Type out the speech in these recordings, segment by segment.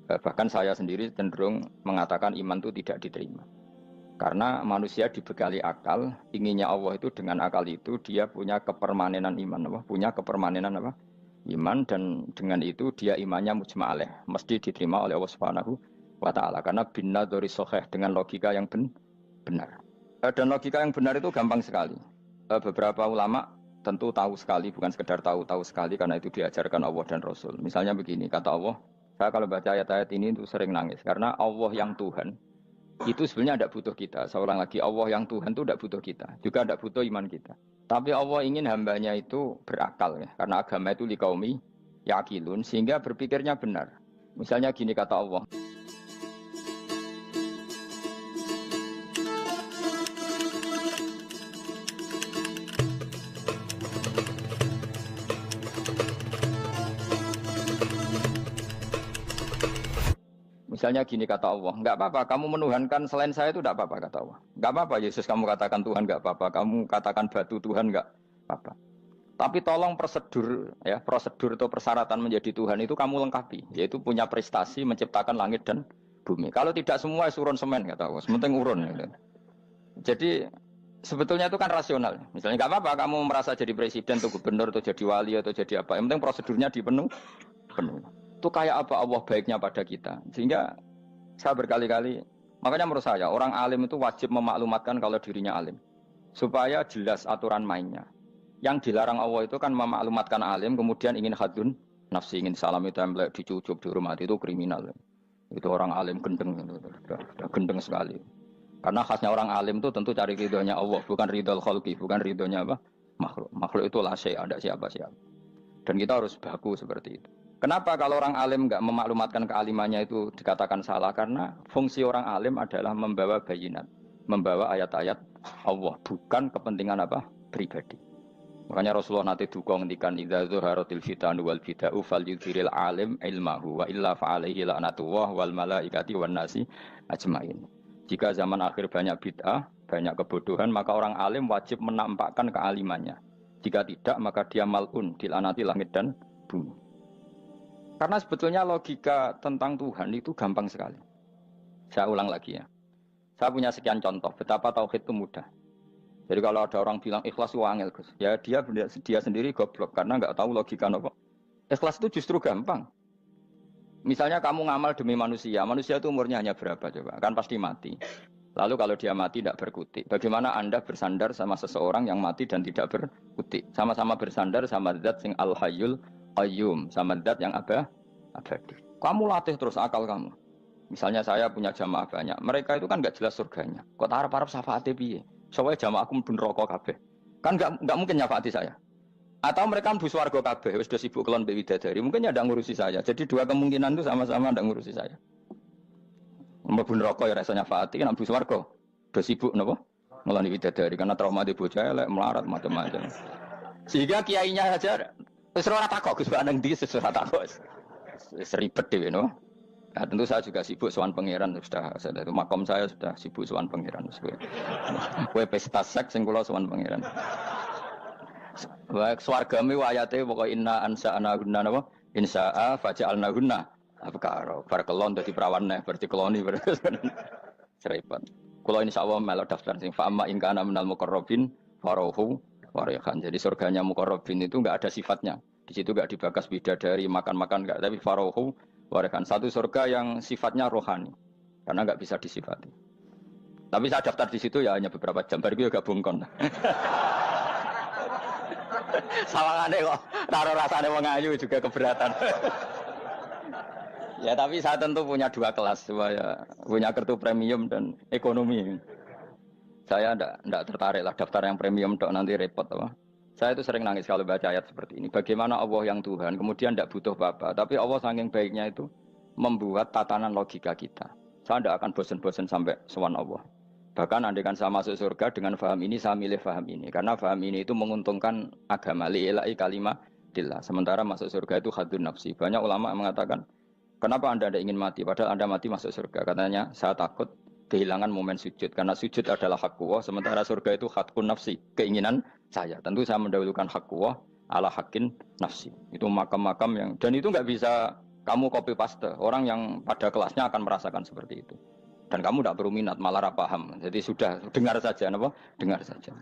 Bahkan saya sendiri cenderung mengatakan iman itu tidak diterima. Karena manusia dibekali akal, inginnya Allah itu dengan akal itu dia punya kepermanenan iman, apa? Punya kepermanenan apa? Iman, dan dengan itu dia imannya mujma'aleh, mesti diterima oleh Allah Subhanahu wa taala karena binna dari soheh dengan logika yang benar. Dan logika yang benar itu gampang sekali. Beberapa ulama tentu tahu sekali, bukan sekedar tahu sekali karena itu diajarkan Allah dan Rasul. Misalnya begini, kata Allah, saya kalau baca ayat-ayat ini itu sering nangis karena Allah yang Tuhan itu sebenarnya tidak butuh kita. Seorang lagi, Allah yang Tuhan itu tidak butuh kita, juga tidak butuh iman kita. Tapi Allah ingin hambanya itu berakal ya, karena agama itu liqaumi yaqilun, sehingga berpikirnya benar. Misalnya gini kata Allah. Misalnya gini kata Allah, enggak apa-apa, kamu menuhankan selain saya itu enggak apa-apa kata Allah. Enggak apa-apa Yesus kamu katakan Tuhan, enggak apa-apa, kamu katakan batu Tuhan, enggak apa-apa. Tapi tolong prosedur ya, prosedur atau persyaratan menjadi Tuhan itu kamu lengkapi, yaitu punya prestasi menciptakan langit dan bumi. Kalau tidak semua urun semen kata Allah, sementing urun gitu. Jadi sebetulnya itu kan rasional. Misalnya enggak apa-apa kamu merasa jadi presiden atau gubernur atau jadi wali atau jadi apa, yang penting prosedurnya dipenuhi. Itu kayak apa Allah baiknya pada kita. Sehingga saya berkali-kali, makanya menurut saya orang alim itu wajib memaklumatkan kalau dirinya alim, supaya jelas aturan mainnya. Yang dilarang Allah itu kan memaklumatkan alim kemudian ingin hadun nafsi, ingin salam itu template dicucuk dihormati, itu kriminal. Itu orang alim gendeng, sudah gendeng sekali. Karena khasnya orang alim itu tentu cari ridhonya Allah, bukan ridhol khalqi, bukan ridhonya apa? Makhluk. Makhluk itu la syai', ada siapa-siapa. Dan kita harus baku seperti itu. Kenapa kalau orang alim nggak memaklumatkan kealimannya itu dikatakan salah? Karena fungsi orang alim adalah membawa bayinat, membawa ayat-ayat Allah, bukan kepentingan apa? Pribadi. Makanya Rasulullah nanti duka ngendikan idza zuharatil fitanu wal bid'u falyudhiril alim ilmahu wa illa fa'alaihi la'natullah wal malaikati wan nasi ajmain. Jika zaman akhir banyak bid'ah, banyak kebodohan, maka orang alim wajib menampakkan kealimannya. Jika tidak, maka dia mal'un, dilaknati langit dan bumi. Karena sebetulnya logika tentang Tuhan itu gampang sekali. Saya ulang lagi ya. Saya punya sekian contoh betapa tauhid itu mudah. Jadi kalau ada orang bilang ikhlas itu angel, Gus, ya dia sendiri goblok karena nggak tahu logika apa. Ikhlas itu justru gampang. Misalnya kamu ngamal demi manusia, manusia itu umurnya hanya berapa coba? Kan pasti mati. Lalu kalau dia mati tidak berkutik, bagaimana Anda bersandar sama seseorang yang mati dan tidak berkutik? Sama-sama bersandar sama zat sing al-hayyul qayyum, sama zat yang abadi. Kamu latih terus akal kamu. Misalnya saya punya jamaah banyak, mereka itu kan nggak jelas surganya. Kok harap-harap syafaate piye? Soalnya jamaah aku mlebu neraka kabeh. Kan nggak mungkin nyafaati saya. Atau mereka mlebu swarga kabeh, wis do sibuk kelon mbek widadari. Mungkin ya ndak ngurusi saya. Jadi dua kemungkinan itu sama-sama ndak ngurusi saya. Mlebu neraka ya rasanya nyafaati, kan mlebu swarga. Do sibuk napa? Ngeloni widadari karena trauma di bocah elek, melarat macam-macam. Sehingga kiainya saja wis ora takok Gus nang ndi wis ora takok. Wis ribet dhewe no. Nah, tentu saya juga sibuk sowan pangeran sudah itu makom saya sudah sibuk sowan pangeran. Kowe pesta seks sing kula sowan pangeran. Wa swargame ayate pokoke inna ansa'ana gunna napa? Insa'a faja'alna gunna. Apa karo bar kelon dadi perawan neh berarti keloni serempet. Kula insyaallah melok daftar sing fa amma in kana minal muqarrabin farohu warihan. Jadi surganya muqarrabin itu enggak ada sifatnya. Di situ enggak dibakas bidadari, makan-makan enggak, tapi farohu warihan. Satu surga yang sifatnya rohani. Karena enggak bisa disifati. Tapi saya daftar di situ ya hanya beberapa jam, baru gue gabung kon. Sawangane kok taruh rasane wong ayu juga keberatan. Ya tapi saya tentu punya dua kelas, saya punya kartu premium dan ekonomi. Saya enggak tertarik lah daftar yang premium dok, nanti repot apa. Saya itu sering nangis kalau baca ayat seperti ini. Bagaimana Allah yang Tuhan kemudian tidak butuh apa-apa, tapi Allah saking baiknya itu membuat tatanan logika kita. Saya tidak akan bosan-bosan sampai sowan Allah. Bahkan andaikan saya masuk surga dengan faham ini, saya milih faham ini. Karena faham ini itu menguntungkan agama. Li'ilai kalimatillah. Sementara masuk surga itu hadun nafsi. Banyak ulama mengatakan, kenapa Anda tidak ingin mati? Padahal Anda mati masuk surga. Katanya, saya takut kehilangan momen sujud. Karena sujud adalah hak Allah. Sementara surga itu hakun nafsi. Keinginan saya. Tentu saya mendahulukan hak Allah ala hakin nafsi. Itu makam-makam yang... Dan itu nggak bisa Kamu copy paste. Orang yang pada kelasnya akan merasakan seperti itu. Dan kamu tidak perlu minat, malah paham. Jadi sudah dengar saja, apa? Dengar saja.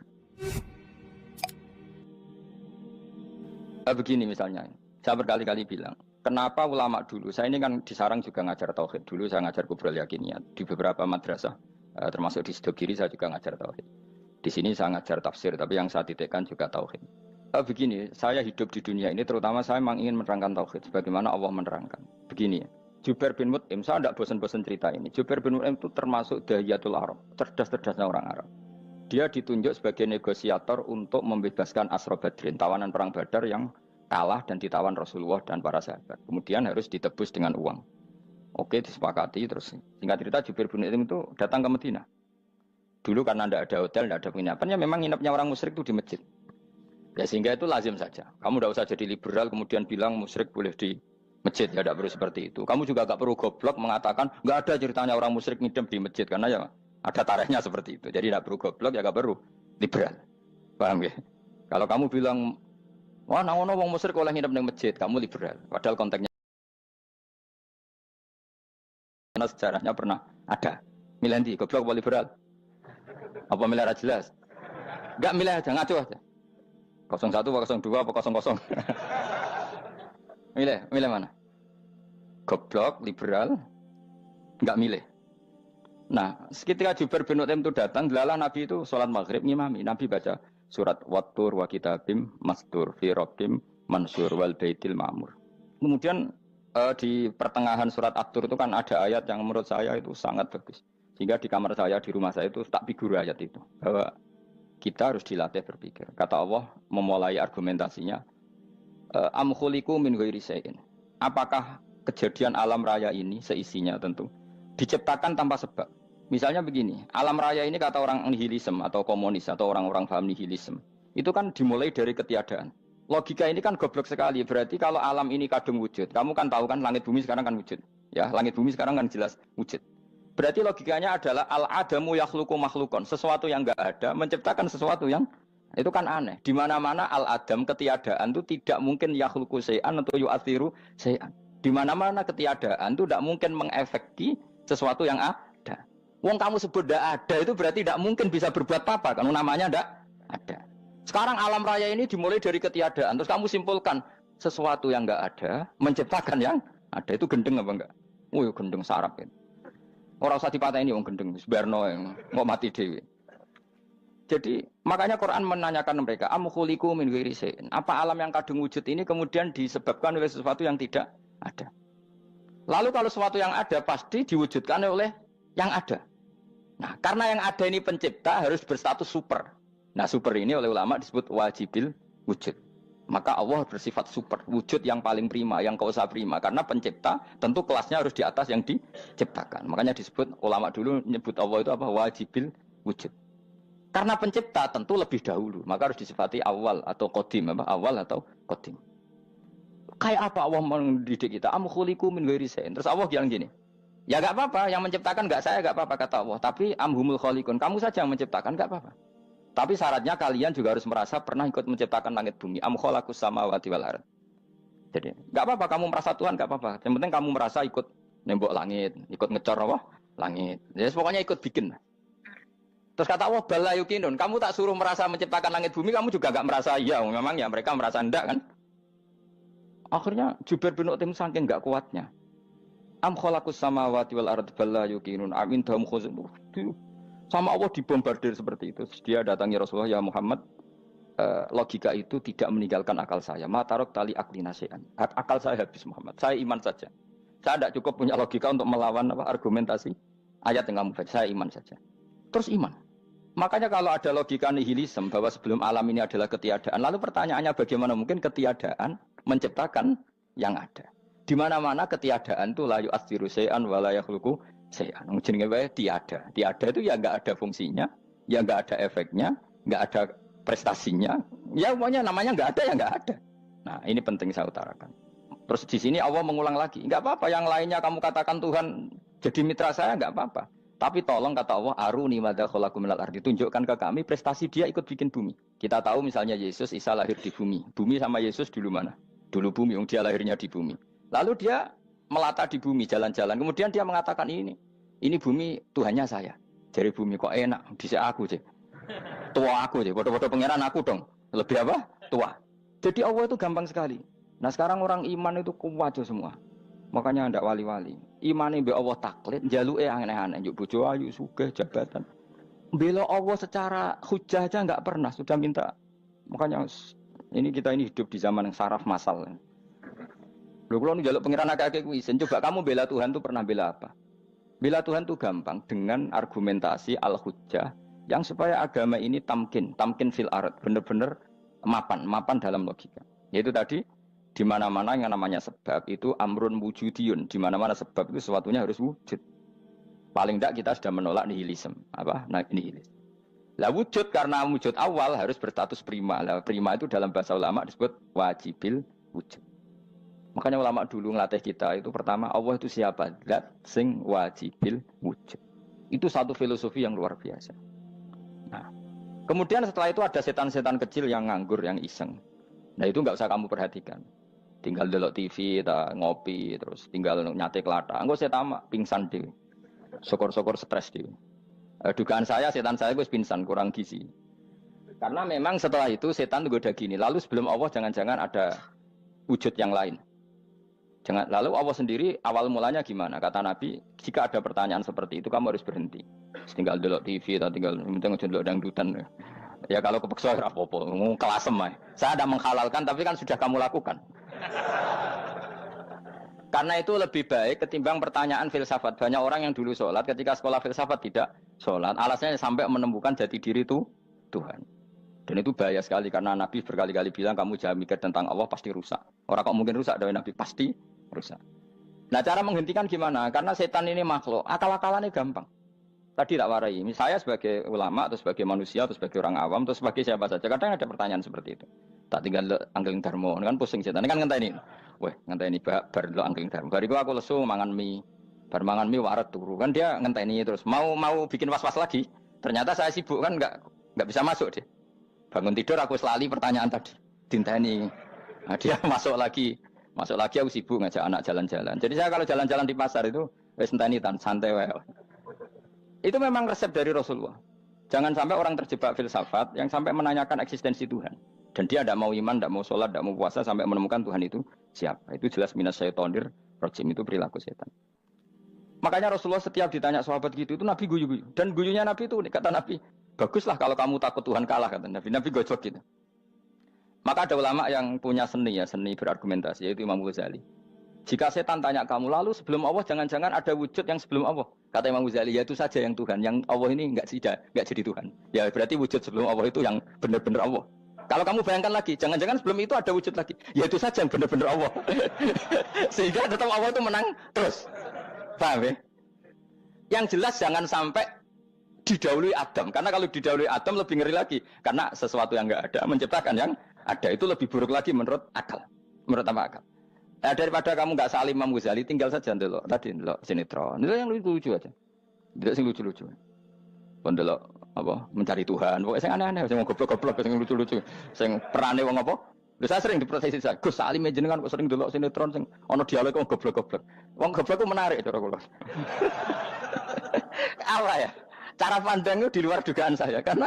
Begini misalnya, saya berkali-kali bilang, kenapa ulama dulu, saya ini kan di Sarang juga ngajar tauhid, dulu saya ngajar kubrul yakiniyat, di beberapa madrasah, termasuk di Sidogiri saya juga ngajar tauhid. Di sini saya ngajar tafsir, tapi yang saya titikkan juga tauhid. Begini, saya hidup di dunia ini, terutama saya memang ingin menerangkan tauhid, sebagaimana Allah menerangkan. Begini ya, Jubair bin Mut'im, saya tidak bosan-bosan cerita ini, Jubair bin Mut'im itu termasuk dahiyatul Arab, cerdas-cerdasnya orang Arab. Dia ditunjuk sebagai negosiator untuk membebaskan Asra Badrin, tawanan perang Badar yang kalah dan ditawan Rasulullah dan para sahabat. Kemudian harus ditebus dengan uang. Oke, disepakati terus. Singkat cerita Jubair bin Mut'im itu datang ke Madinah. Dulu karena tidak ada hotel, tidak ada penginapan, ya memang nginepnya orang musyrik itu di masjid. Ya sehingga itu lazim saja. Kamu tidak usah jadi liberal kemudian bilang musyrik boleh di masjid, ya tidak perlu seperti itu. Kamu juga tidak perlu goblok mengatakan nggak ada ceritanya orang musyrik nginep di masjid karena ya ada tarehnya seperti itu. Jadi tidak perlu goblok, ya tidak perlu liberal. Paham ya? Kalau kamu bilang, wah nangono wong musyrik oleh nginep di masjid, kamu liberal. Padahal konteksnya karena sejarahnya pernah ada. Milih di goblok apa liberal? Apa milih jelas? Enggak milih aja, ngaco aja. 01 apa 02 apa 00. Milih mana? Goblok, liberal, enggak milih. Nah, ketika Jubair bin Mut'im itu datang, delalah Nabi itu sholat maghrib ngimami. Nabi baca surat Wattur wa kitabim mastur fi rabbim mansur wal baitil ma'mur. Kemudian di pertengahan surat At-Tur itu kan ada ayat yang menurut saya itu sangat bagus. Sehingga di kamar saya, di rumah saya itu tak figur ayat itu. Bahwa kita harus dilatih berpikir. Kata Allah memulai argumentasinya, am khuliqu min ghairi syai'in. Apakah kejadian alam raya ini seisinya tentu diciptakan tanpa sebab. Misalnya begini, alam raya ini kata orang nihilisme atau komunis atau orang-orang paham nihilisme, itu kan dimulai dari ketiadaan. Logika ini kan goblok sekali. Berarti kalau alam ini kadung wujud, kamu kan tahu kan langit bumi sekarang kan wujud. Ya, langit bumi sekarang kan jelas wujud. Berarti logikanya adalah al-adamu yakhluqu makhlukon, sesuatu yang enggak ada menciptakan sesuatu yang itu kan aneh. Di mana-mana al-adam ketiadaan itu tidak mungkin yakhluqu syai'an atau yu'athiru syai'an. Di mana-mana ketiadaan itu tidak mungkin mengefeki sesuatu yang ada. Wong kamu sebut tidak ada itu berarti tidak mungkin bisa berbuat apa-apa karena namanya tidak ada. Sekarang alam raya ini dimulai dari ketiadaan. Terus kamu simpulkan sesuatu yang enggak ada menciptakan yang ada, itu gendeng apa enggak? Oh, gendeng sarap itu. Orang usah dipatahin wong gendeng, sebarno yang mau mati dewi. Jadi makanya Quran menanyakan mereka, am khuliqu min ghairi syai'in. Apa alam yang kadung wujud ini kemudian disebabkan oleh sesuatu yang tidak ada? Lalu kalau sesuatu yang ada pasti diwujudkan oleh yang ada. Nah, karena yang ada ini pencipta harus berstatus super. Nah, super ini oleh ulama disebut wajibil wujud. Maka Allah bersifat super, wujud yang paling prima, yang kausa prima. Karena pencipta tentu kelasnya harus di atas yang diciptakan. Makanya disebut, ulama dulu menyebut Allah itu apa? Wajibil wujud. Karena pencipta tentu lebih dahulu. Maka harus disifati awal atau qadim. Awal atau qadim. Kayak apa Allah mendidik kita? Am khuliqu min ghairi syai'in. Terus Allah bilang gini, ya gak apa-apa, yang menciptakan gak saya, gak apa-apa kata Allah. Tapi amhumul khaliqun, kamu saja yang menciptakan, gak apa-apa. Tapi syaratnya kalian juga harus merasa pernah ikut menciptakan langit bumi. Am khalaqus samawati wal ardh. Jadi, enggak apa-apa kamu merasa Tuhan, enggak apa-apa. Yang penting kamu merasa ikut nembok langit, ikut ngecor apa? Langit. Jadi pokoknya ikut bikin. Terus kata Allah, bala yukinun, kamu tak suruh merasa menciptakan langit bumi, kamu juga enggak merasa iya. Memang ya mereka merasa enggak kan? Akhirnya Jubair bin Mut'im saking enggak kuatnya. Am khalaqus samawati wal ardh bala yukinun amin dahum khuzun. Sama Allah dibombardir seperti itu. Dia datangi Rasulullah, ya Muhammad, logika itu tidak meninggalkan akal saya. Matarok tali akli nasian. Akal saya habis Muhammad. Saya iman saja. Saya tidak cukup punya logika untuk melawan argumentasi ayat yang kamu baca. Saya iman saja. Terus iman. Makanya kalau ada logika nihilisme bahwa sebelum alam ini adalah ketiadaan, lalu pertanyaannya bagaimana mungkin ketiadaan menciptakan yang ada? Di mana-mana ketiadaan itu la yu'atsiru syai'an wa la yakhluqu syai'an. Jenenge wae tiada. Tiada itu ya enggak ada fungsinya, ya enggak ada efeknya, enggak ada prestasinya. Ya pokoknya namanya enggak ada ya enggak ada. Nah, ini penting saya utarakan. Terus di sini Allah mengulang lagi, enggak apa-apa yang lainnya kamu katakan Tuhan jadi mitra saya enggak apa-apa. Tapi tolong kata Allah, aruni madza khalaqu minal ardi, tunjukkan ke kami prestasi dia ikut bikin bumi. Kita tahu misalnya Yesus, Isa lahir di bumi. Bumi sama Yesus dulu mana? Dulu bumi, dia lahirnya di bumi. Lalu dia melata di bumi, jalan-jalan. Kemudian dia mengatakan ini bumi Tuhannya saya. Jadi bumi kok enak, dhisik aku sih. Tua aku sih, bodoh-bodoh pangeran aku dong. Lebih apa? Tua. Jadi Allah itu gampang sekali. Nah sekarang orang iman itu kuat semua. Makanya ndak wali-wali. Imane mbek Allah taklid, njaluke aneh-aneh, njuk bojo ayu, sugih, jabatan. Bela Allah secara hujah aja enggak pernah, sudah minta. Makanya kita hidup di zaman yang saraf masal. Lho kula njaluk pangeran akeh-akeh kuwi, coba kamu bela Tuhan tuh pernah bela apa? Bela Tuhan tuh gampang dengan argumentasi al-hujjah yang supaya agama ini tamkin fil ard, benar-benar mapan dalam logika. Yaitu tadi di mana-mana yang namanya sebab itu amrun wujudiyun, di mana-mana sebab itu sesuatunya harus wujud. Paling tidak kita sudah menolak nihilisme. Apa? Nah, nihilis. Lah wujud karena wujud awal harus berstatus prima. Lah prima itu dalam bahasa ulama disebut wajibil wujud. Makanya ulama dulu ngelatih kita itu pertama Allah itu siapa? Zat sing wajibil wujud. Itu satu filosofi yang luar biasa. Nah, kemudian setelah itu ada setan-setan kecil yang nganggur, yang iseng. Nah itu nggak usah kamu perhatikan. Tinggal delok TV, ngopi, terus tinggal nyate kelata. Enggak saya tamak, pingsan deh. Sokor-sokor stres deh. Dugaan saya setan saya gue pingsan, kurang gizi. Karena memang setelah itu setan itu udah gini. Lalu sebelum Allah jangan-jangan ada wujud yang lain. Lalu Allah sendiri awal mulanya gimana? Kata Nabi, jika ada pertanyaan seperti itu kamu harus berhenti. Tinggal delok TV atau tinggal delok dangdutan. Ya kalau kepeksa apa-apa, kelasem ae. Saya ada menghalalkan tapi kan sudah kamu lakukan. Karena itu lebih baik ketimbang pertanyaan filsafat. Banyak orang yang dulu sholat ketika sekolah filsafat tidak sholat. Alasannya sampai menemukan jati diri itu Tuhan. Dan itu bahaya sekali karena Nabi berkali-kali bilang kamu jangan mikir tentang Allah pasti rusak. Orang kok mungkin rusak dari Nabi pasti rusak. Nah cara menghentikan gimana? Karena setan ini makhluk, akal-akalannya gampang. Tadi tak warai, saya sebagai ulama, atau sebagai manusia, atau sebagai orang awam, atau sebagai siapa saja. Kadang ada pertanyaan seperti itu. Tak tinggal anggeling dharma, kan pusing setan. Ini kan ngenteni. Weh, ngenteni bar lo anggeling dharma. Bariku aku lesu mangan mie. Bar mangan mie waret turu. Kan dia ngenteni terus. Mau bikin was-was lagi. Ternyata saya sibuk kan enggak bisa masuk dia. Bangun tidur aku selali pertanyaan tadi. Dinteni. Nah, dia masuk lagi aku sibuk ngajak anak jalan-jalan. Jadi saya kalau jalan-jalan di pasar itu wis enteni tan santai wae. Itu memang resep dari Rasulullah. Jangan sampai orang terjebak filsafat yang sampai menanyakan eksistensi Tuhan. Dan dia tidak mau iman, tidak mau sholat, tidak mau puasa sampai menemukan Tuhan itu siapa. Itu jelas minas syaitonir rajim, itu perilaku setan. Makanya Rasulullah setiap ditanya sahabat gitu itu Nabi guyu-guyu. Dan guyunya Nabi itu kata Nabi, baguslah kalau kamu takut Tuhan kalah kata Nabi. Nabi gojok gitu. Maka ada ulama yang punya seni berargumentasi yaitu Imam Ghazali. Jika setan tanya kamu lalu sebelum Allah jangan-jangan ada wujud yang sebelum Allah. Kata Imam Ghazali, ya itu saja yang Tuhan. Yang Allah ini enggak jadi Tuhan. Ya berarti wujud sebelum Allah itu yang benar-benar Allah. Kalau kamu bayangkan lagi, jangan-jangan sebelum itu ada wujud lagi. Ya itu saja yang benar-benar Allah. Sehingga tetap Allah itu menang terus. Paham ya? Yang jelas jangan sampai didahului Adam. Karena kalau didahului Adam lebih ngeri lagi. Karena sesuatu yang enggak ada menciptakan yang ada. Itu lebih buruk lagi menurut akal. Menurut apa akal? Daripada kamu nggak salim Imam Ghazali, tinggal saja ndelok. Tadi ndelok sinetron. Itu yang lucu aja. Ndelok sing lucu-lucu. Ndelok apa? Mencari Tuhan. Pokoknya sing aneh-aneh, sing goblok-goblok, sing lucu-lucu, sing perane wong apa? Lha saya sering diprotes saya. Gus Salim jenengan kok sering ndelok sinetron sing ana dialog wong goblok-goblok. Wong goblok ku menarik cara kula. Apa ya? Cara pandang itu di luar dugaan saya karena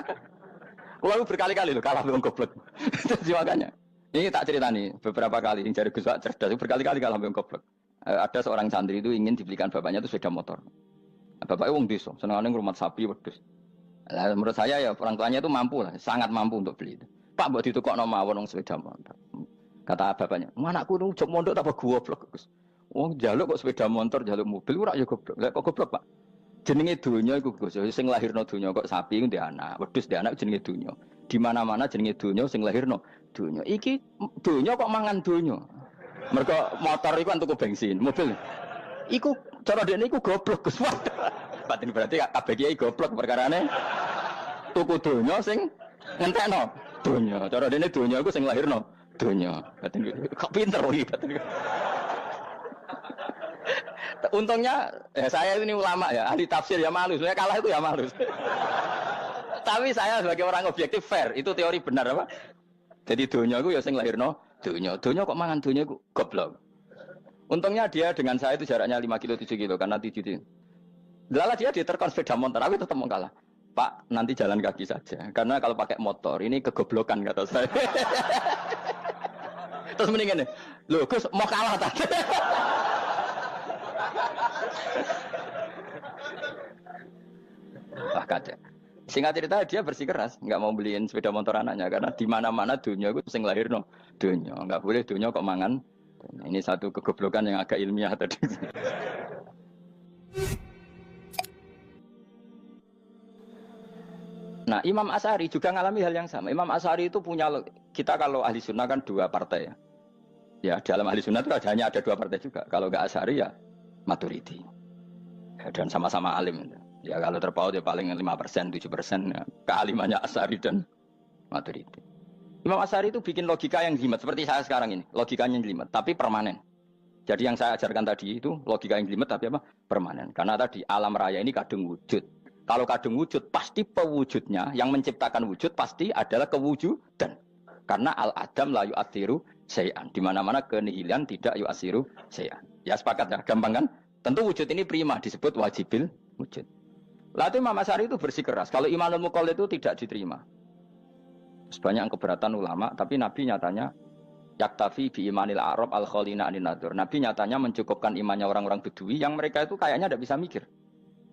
kula berkali-kali lho kalah wong goblok. Jadi makanya ini tak cerita nih, beberapa kali yang jari Gus Wak cerdas, berkali-kali kalah sampai goblok. Ada seorang santri itu ingin dibelikan bapaknya itu sepeda motor. Bapaknya wong desa, senengane ngrumat sapi wedhus. Lah menurut saya ya orang tuanya itu mampu lah, sangat mampu untuk beli itu. Pak mbok ditukokno mawon wong sepeda motor. Kata bapaknya, "Anakku nu jok mondok tak goblok, Gus." Wong njaluk kok sepeda motor, njaluk mobil ora ya goblok. Lah kok goblok, Pak? Jenenge donya iku Gus, sing lahirno donya kok sapi ku ndek anak, wedhus ndek anak jenenge donya. Di mana-mana jenenge donya sing lahirno donya. Iki donya kok mangan donya. Mergo motor iku kan tuku bensin, mobil. Iku cara dekne iku goblok Gus. Batin berarti kabeh kiai goblok perkarane tuku donya sing ngentekno donya. Cara dekne donya iku sing lahirno donya. Batin kok pinter iki batin. Untungnya saya ini ulama ya, ahli tafsir ya malu. Saya kalah itu ya malu. Tapi saya sebagai orang objektif fair, itu teori benar apa? Jadi donya itu ya sing lahirno donya. Donya kok mangan donya iku goblok. Untungnya dia dengan saya itu jaraknya 5 kilo 7 kilo karena 7 kilo. Lala dia diterkon sepeda motor, aku tetap mau kalah. Pak, nanti jalan kaki saja. Karena kalau pakai motor ini kegoblokan kata saya. Terus mendingan nih, loh Gus mau kalah tadi. Wah kacau. Singkat cerita dia bersikeras, nggak mau beliin sepeda motor anaknya karena di mana-mana dunia itu sing lahir no dunia, nggak boleh dunia kok mangan. Ini satu kegoblokan yang agak ilmiah tadi. Nah, Imam Asy'ari juga ngalami hal yang sama. Imam Asy'ari itu punya, kita kalau ahli sunnah kan dua partai ya. Ya dalam ahli sunnah itu hanya ada dua partai juga. Kalau nggak Asy'ari ya Maturidi. Ya, dan sama-sama alim. Ya kalau terpaut ya paling 5%, 7% ya. Kealimannya Asy'ari dan Maturidi. Imam Asy'ari itu bikin logika yang jelimet seperti saya sekarang ini. Logikanya yang jelimet, tapi permanen. Jadi yang saya ajarkan tadi itu logika yang jelimet tapi apa? Permanen. Karena tadi alam raya ini kadung wujud. Kalau kadung wujud pasti pewujudnya yang menciptakan wujud pasti adalah kewujudan. Karena al-adam la yu'athiru syai'an. Di mana-mana kenihilan tidak yu'athiru syai'an. Ya sepakat ya, gampang kan? Tentu wujud ini prima disebut wajibil wujud. Lalu Imam Asy'ari itu bersikeras. Kalau imanul muqallid itu tidak diterima. Sebanyak keberatan ulama, tapi Nabi nyatanya yaktafi bi imanil Arab al-khalina anin nadur. Nabi nyatanya mencukupkan imannya orang-orang Bedui yang mereka itu kayaknya tidak bisa mikir.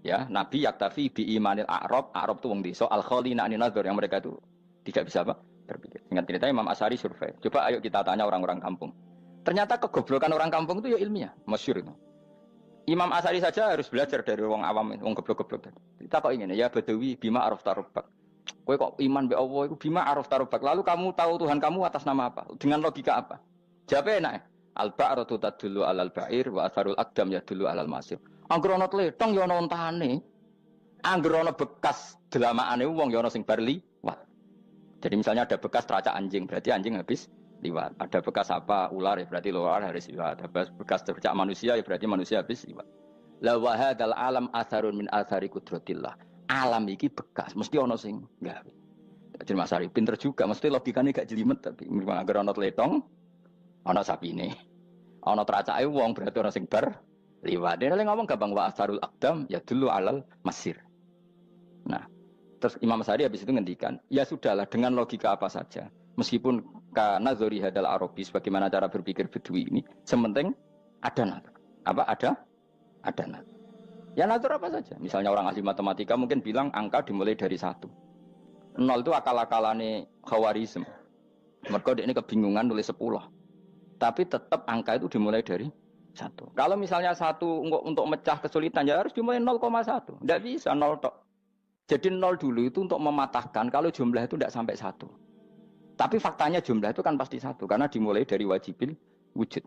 Ya, Nabi yaktafi bi imanil Arab itu wong desa al-khalina anin nadur yang mereka itu tidak bisa apa? Berpikir. Ingat cerita Imam Asy'ari survei. Coba ayo kita tanya orang-orang kampung. Ternyata kegoblokan orang kampung itu ya ilmiah, masyhur itu. Imam Asy'ari saja harus belajar dari wong awam, wong goblok-goblok tadi. Kita kok ingin ya Badawi bima araf tarubak. Kowe kok iman be Allah itu bima araf tarubak. Lalu kamu tahu Tuhan kamu atas nama apa? Dengan logika apa? Jawabnya enak. Al-ba'ratu tadullu 'alal ba'ir wa atharul aqdam yadullu 'alal masir. Angger ana tletong ya ana ontane. Angger ana bekas delamaane wong ya ana sing bar liwat. Jadi misalnya ada bekas teracak anjing, berarti anjing habis liwat. Ada bekas apa ular ya berarti ular harus liwat. Ada bekas tercak manusia ya berarti manusia habis liwat. La wa hadzal alam atharun min athari qudratillah. Alam iki bekas mesti ana sing gawe. Jadi Mas Ari pinter juga, mesti logikane gak jelimet tapi memang agar ana tletong ana sapine. Ana teracake wong berarti ana sing bar liwat. Dia ngomong gampang wa atharul aqdam ya dulu alal masir. Nah, terus Imam Asy'ari habis itu ngendikan, ya sudahlah dengan logika apa saja. Meskipun karena zori hadal Arabi sebagaimana cara berpikir Bedui ini, sementing ada natur. Apa ada? Ada natur. Ya natur apa saja. Misalnya orang ahli matematika mungkin bilang angka dimulai dari 1. 0 itu akal-akalane Khawarizm. Mereka ini kebingungan nulis 10. Tapi tetap angka itu dimulai dari 1. Kalau misalnya 1 untuk mecah kesulitan ya harus dimulai 0,1. Tidak bisa 0 tok. Jadi 0 dulu itu untuk mematahkan kalau jumlah itu tidak sampai 1. Tapi faktanya jumlah itu kan pasti 1 karena dimulai dari wajibil wujud.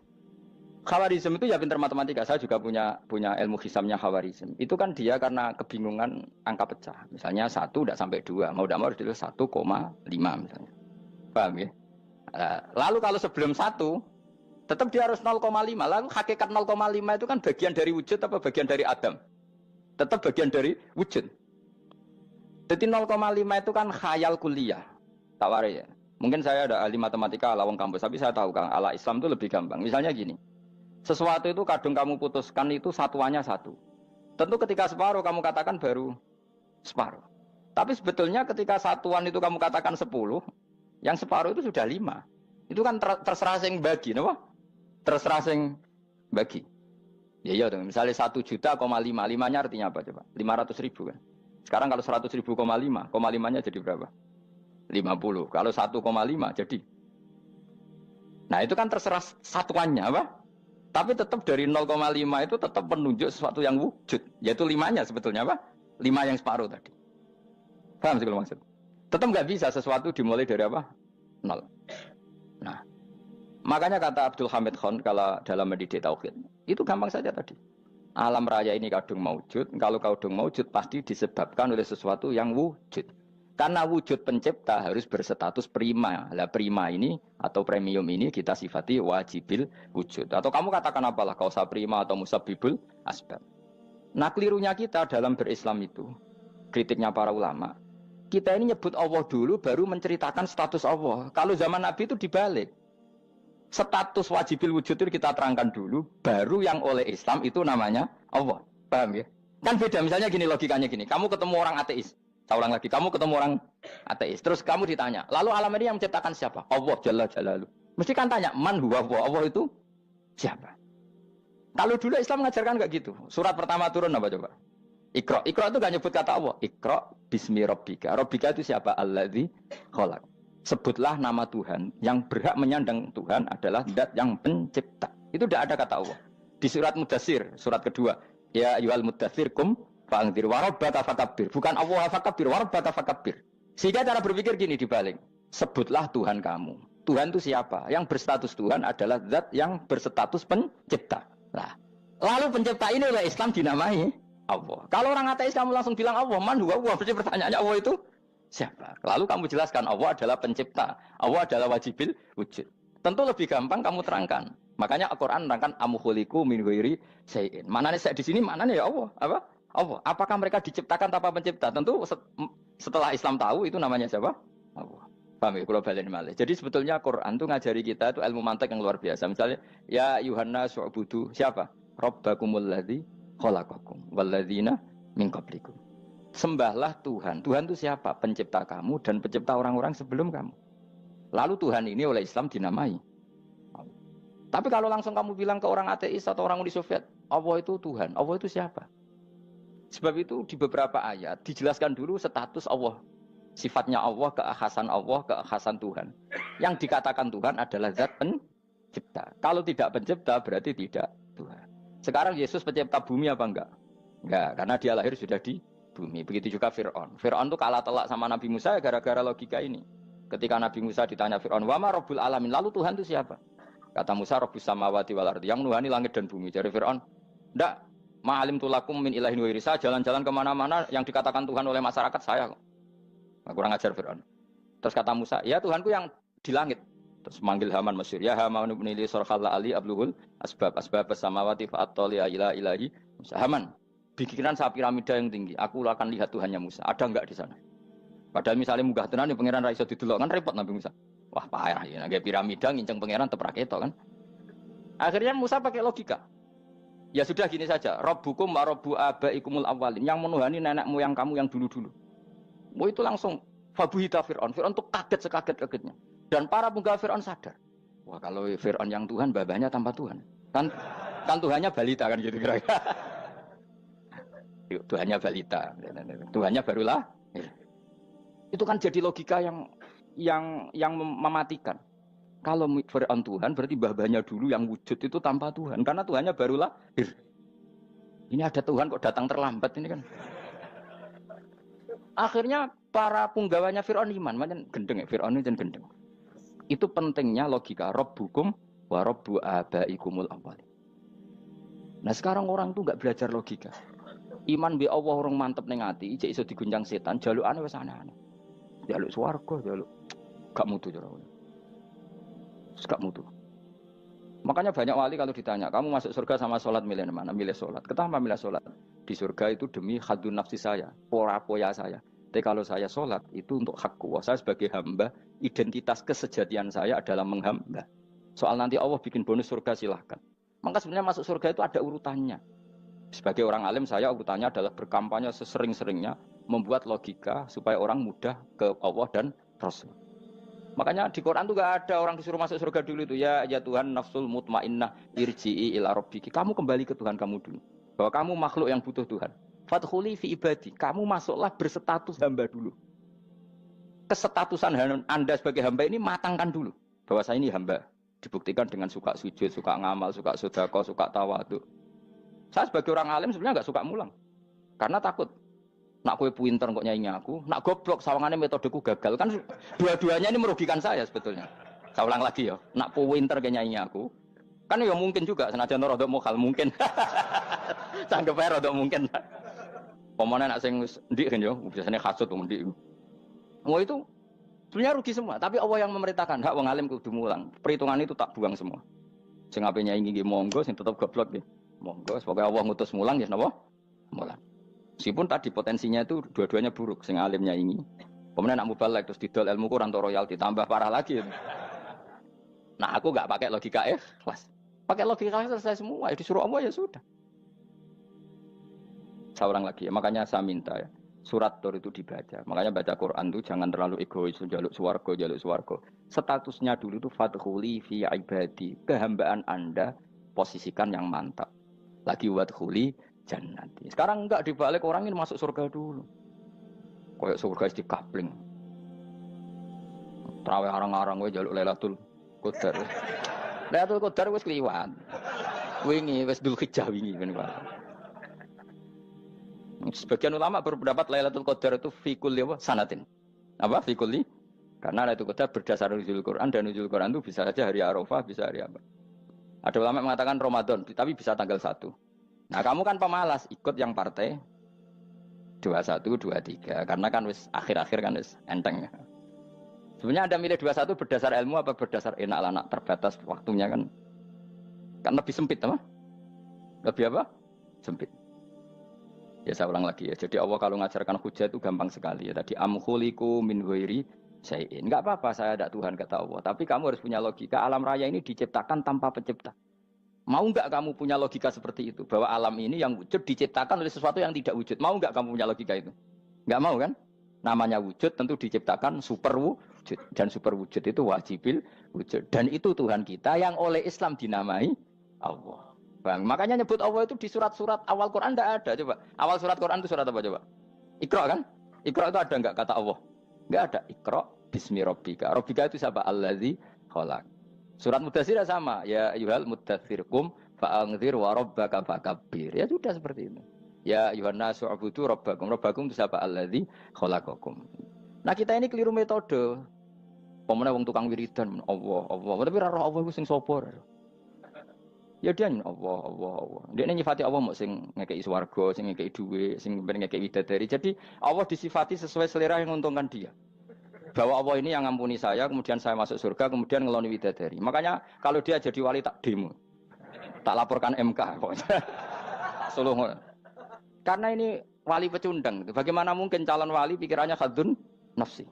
Khawarizm itu ya pintar matematika. Saya juga punya ilmu hisamnya Khawarizm. Itu kan dia karena kebingungan angka pecah. Misalnya 1 tidak sampai 2. Mau tidak mau harus ditulis 1,5 misalnya. Paham ya? Lalu kalau sebelum 1 tetap dia harus 0,5. Lalu hakikat 0,5 itu kan bagian dari wujud apa bagian dari Adam? Tetap bagian dari wujud. Jadi 0,5 itu kan khayal kuliah. Tawari ya. Mungkin saya ada ahli matematika ala wong kampus, tapi saya tahu Kang, ala Islam itu lebih gampang. Misalnya gini. Sesuatu itu kadung kamu putuskan itu satuannya 1. Tentu ketika separuh kamu katakan baru separuh. Tapi sebetulnya ketika satuan itu kamu katakan 10, yang separuh itu sudah 5. Itu kan terserah sing bagi, no? Terserah sing bagi. Ya iya dong, misalnya 1 juta, 5, 5-nya artinya apa coba? 500 ribu kan? Sekarang kalau 100 ribu, 5-nya jadi berapa? 50. Kalau 1,5 jadi. Nah itu kan terserah satuannya apa? Tapi tetap dari 0,5 itu tetap menunjuk sesuatu yang wujud. Yaitu 5-nya sebetulnya apa? 5 yang separuh tadi. Paham sih kalau maksud? Tetap nggak bisa sesuatu dimulai dari apa? 0. Nah, makanya kata Abdul Hamid Khan kalau dalam mendidik tauhid, itu gampang saja tadi. Alam raya ini kadung maujud, kalau kadung maujud pasti disebabkan oleh sesuatu yang wujud. Karena wujud pencipta harus berstatus prima. Lah prima ini atau premium ini kita sifati wajibil wujud. Atau kamu katakan apalah kausa prima atau musabibul asbab. Nah kelirunya kita dalam berislam itu, kritiknya para ulama, kita ini nyebut Allah dulu baru menceritakan status Allah. Kalau zaman Nabi itu dibalik. Status wajibil wujud itu kita terangkan dulu, baru yang oleh Islam itu namanya Allah. Paham ya? Kan beda, misalnya gini logikanya gini, kamu ketemu orang ateis, saya ulang lagi, kamu ketemu orang ateis, terus kamu ditanya, lalu alam ini yang menciptakan siapa? Allah Jalla Jalaluh. Mesti kan tanya, man huwa Allah, Allah itu siapa? Kalau dulu Islam mengajarkan enggak gitu. Surat pertama turun apa coba? Iqra. Iqra itu enggak nyebut kata Allah. Iqra bismi rabbika. Rabbika itu siapa? Alladzi khalaq. Sebutlah nama Tuhan. Yang berhak menyandang Tuhan adalah zat yang pencipta. Itu tidak ada kata Allah. Di surat Mudatsir, surat kedua. Ya ayyuhal mudatsir kum fa'anzir wa rabbaka fakabbir. Bukan Allah fakabbir, wa rabbaka fakabbir. Sehingga cara berpikir gini dibalik. Sebutlah Tuhan kamu. Tuhan itu siapa? Yang berstatus Tuhan adalah zat yang berstatus pencipta. Nah, lalu pencipta ini oleh Islam dinamai Allah. Kalau orang ateis kamu langsung bilang Allah, man huwa Allah. Berarti pertanyaannya Allah itu siapa? Lalu kamu jelaskan Allah adalah pencipta, Allah adalah wajibil wujud. Tentu lebih gampang kamu terangkan. Makanya Al-Qur'an menerangkan amkhuliqu min ghairi syai'in. Manane saya di sini manane ya Allah. Apa? Allah. Apakah mereka diciptakan tanpa pencipta? Tentu setelah Islam tahu itu namanya siapa? Allah. Paham ya? Kalau balen malih. Jadi sebetulnya Quran itu ngajari kita itu ilmu mantik yang luar biasa. Misalnya ya Yuhanna su'budu siapa? Rabbakumul ladzi khalaqakum walladzina min qablikum. Sembahlah Tuhan. Tuhan itu siapa? Pencipta kamu dan pencipta orang-orang sebelum kamu. Lalu Tuhan ini oleh Islam dinamai. Tapi kalau langsung kamu bilang ke orang ateis atau orang Uni Soviet, Allah itu Tuhan. Allah itu siapa? Sebab itu di beberapa ayat dijelaskan dulu status Allah. Sifatnya Allah, keakhasan Allah, keakhasan Tuhan. Yang dikatakan Tuhan adalah zat pencipta. Kalau tidak pencipta berarti tidak Tuhan. Sekarang Yesus pencipta bumi apa enggak? Enggak, karena dia lahir sudah di bumi. Begitu juga Fir'aun. Fir'aun itu kalah telak sama Nabi Musa gara-gara logika ini. Ketika Nabi Musa ditanya Fir'aun, wa ma rabbul alamin? Lalu Tuhan itu siapa? Kata Musa, rabbus samawati wal ardi, yang menuhani langit dan bumi. Jadi Fir'aun, enggak, ma'alim tulakum min ilahin wa irisa, jalan-jalan kemana-mana yang dikatakan Tuhan oleh masyarakat saya kok. Nah, kurang ajar Fir'aun. Terus kata Musa, ya Tuhanku yang di langit. Terus manggil Haman Mesir, ya Haman ibn Ili sorkhalla ali abluhul asbab samawati fa'attoli ila ilahi Musa. Haman, bikinan saya piramida yang tinggi, aku akan lihat Tuhannya Musa. Ada enggak di sana? Padahal misalnya munggah tenan pangeran ra iso didelok kan repot Nabi Musa. Wah payah ya, nggak piramida nginceng pangeran teprak itu kan. Akhirnya Musa pakai logika. Ya sudah gini saja, Rabbukum wa rabbu abaikumul awwalin, yang menuhani nenek moyang kamu yang dulu-dulu. Mau itu langsung fabuhita Fir'aun. Fir'aun tuh kaget sekaget-kagetnya. Dan para penggawa Fir'aun sadar. Wah kalau Fir'aun yang Tuhan, babanya tanpa Tuhan. Kan Tuhannya balita kan gitu kira-kira. Tuhannya balita. Tuhannya barulah. Itu kan jadi logika yang mematikan. Kalau Fir'aun Tuhan berarti babanya dulu yang wujud itu tanpa Tuhan. Karena Tuhannya baru lahir. Ini ada Tuhan kok datang terlambat ini kan. Akhirnya para penggawanya Fir'aun iman. Macam gendeng ya, Fir'aun itu gendeng. Itu pentingnya logika. Rabbukum wa rabbu abaikumul awwalin. Nah sekarang orang tuh nggak belajar logika. Iman bi Allah orang mantep ning ati, cek iso diguncang setan, jalukane wis aneh-aneh. Jaluk swarga, jaluk gak mutu cara. Gak mutu. Makanya banyak wali kalau ditanya, kamu masuk surga sama sholat milih mana? Milih sholat. Kenapa milih sholat? Di surga itu demi khadun nafsi saya, pora-poya saya. Tapi kalau saya sholat itu untuk hakku. Saya sebagai hamba, identitas kesejatian saya adalah menghamba. Soal nanti Allah bikin bonus surga silahkan. Maka sebenarnya masuk surga itu ada urutannya. Sebagai orang alim saya urutannya adalah berkampanye sesering-seringnya, membuat logika supaya orang mudah ke Allah dan Rasul. Makanya di Quran tuh gak ada orang disuruh masuk surga dulu itu ya Tuhan nafsul mutmainnah irji'i ila rabbiki. Kamu kembali ke Tuhan kamu dulu. Bahwa kamu makhluk yang butuh Tuhan. Fadkhuli fi ibadi. Kamu masuklah berstatus hamba dulu. Kesetatusan Anda sebagai hamba ini matangkan dulu. Bahwa saya ini hamba. Dibuktikan dengan suka sujud, suka ngamal, suka sedekah, suka tawadhu. Saya sebagai orang alim sebenarnya gak suka mulang. Karena takut. Nak kue pinter kok nyanyi aku, nak goblok sawangannya metodeku gagal kan dua-duanya ini merugikan saya sebetulnya. Saya ulang lagi ya, nak pinter kayak nyanyi aku, kan ya mungkin juga senajan rodok mokal mungkin, sanggup aja rodok mungkin. Pemenang nak sing ndik kan yo, biasanya hasut ndik. Mau itu sebenarnya rugi semua, tapi Allah yang memerintahkan hak wong alim kudu mulang. Perhitungan itu tak buang semua. Sing ape nyanyi nggih monggo, sing tetep goblok nggih monggo. Semoga Allah ngutus mulang ya napa? Mulang. Meskipun tadi potensinya itu dua-duanya buruk, sing alimnya ini. Kemudian nak mubalek terus didol ilmu kurang royalti tambah parah lagi. Nah, aku nggak pakai logika ikhlas. Pakai logika selesai semua. Disuruh Allah ya sudah. Seorang lagi ya. Makanya saya minta ya. Surat Tur itu dibaca. Makanya baca Quran itu jangan terlalu egois, jaluk swarga. Statusnya dulu itu fadkhuli fi ibadi. Kehambaan Anda posisikan yang mantap. Lagi wadkhuli jannati. Sekarang enggak dibalik orang ini masuk surga dulu. Kayak surga di kapling. Terawih arang-arang gue jaluk Lailatul Qadar. Lailatul Qadar wis kliwat. Wingi wis Dzulhijjah wingi ben. Sebagian ulama berpendapat Lailatul Qadar itu fikul sanatin. Apa fikuli? Karena Lailatul Qadar berdasar nuzul Quran dan nuzul Quran itu bisa saja hari Arafah, bisa hari apa. Ada ulama yang mengatakan Ramadan, tapi bisa tanggal 1. Nah, kamu kan pemalas, ikut yang partai 21, 23. Karena kan wis akhir-akhir kan wis enteng. Sebenarnya Anda milih 21 berdasar ilmu apa berdasar enak anak terbatas waktunya kan? Kan lebih sempit, apa? Lebih apa? Sempit. Ya saya ulang lagi ya. Jadi Allah kalau mengajarkan hujah itu gampang sekali ya. Tadi amkhuliku min ghairi syai'in. Enggak apa-apa saya ada Tuhan kata Allah. Tapi kamu harus punya logika. Alam raya ini diciptakan tanpa pencipta. Mau enggak kamu punya logika seperti itu? Bahwa alam ini yang wujud diciptakan oleh sesuatu yang tidak wujud. Mau enggak kamu punya logika itu? Enggak mau kan? Namanya wujud tentu diciptakan super wujud. Dan super wujud itu wajibil wujud. Dan itu Tuhan kita yang oleh Islam dinamai Allah. Bang, makanya nyebut Allah itu di surat-surat awal Quran tidak ada. Coba, awal surat Quran itu surat apa coba? Iqra kan? Iqra itu ada enggak kata Allah? Enggak ada. Iqra bismi rabbika. Rabbika itu siapa? Allazi khalaq. Surat Mudatsir sama. Ya ayyuhal mudatsir qum fa'anzir wa rabbaka fakabbir. Ya sudah seperti itu. Ya ayyuhan nasu ubudu rabbakum. Rabbakum itu siapa? Allazi khalaqakum. Nah, kita ini keliru metode. Pemene wong tukang wiridan Allah. Tapi ora roh Allah ku sing sapa? Ya dia Allah. Dia nyifati Allah mau sing ngekei swarga, sing ngekei duit, sing ngekei widadari. Jadi Allah disifati sesuai selera yang menguntungkan dia. Bahwa Allah ini yang ngampuni saya, kemudian saya masuk surga, kemudian ngeloni widadari. Makanya kalau dia jadi wali tak demo, tak laporkan MK. Suluh. Karena ini wali pecundang. Bagaimana mungkin calon wali pikirannya khadun nafsi?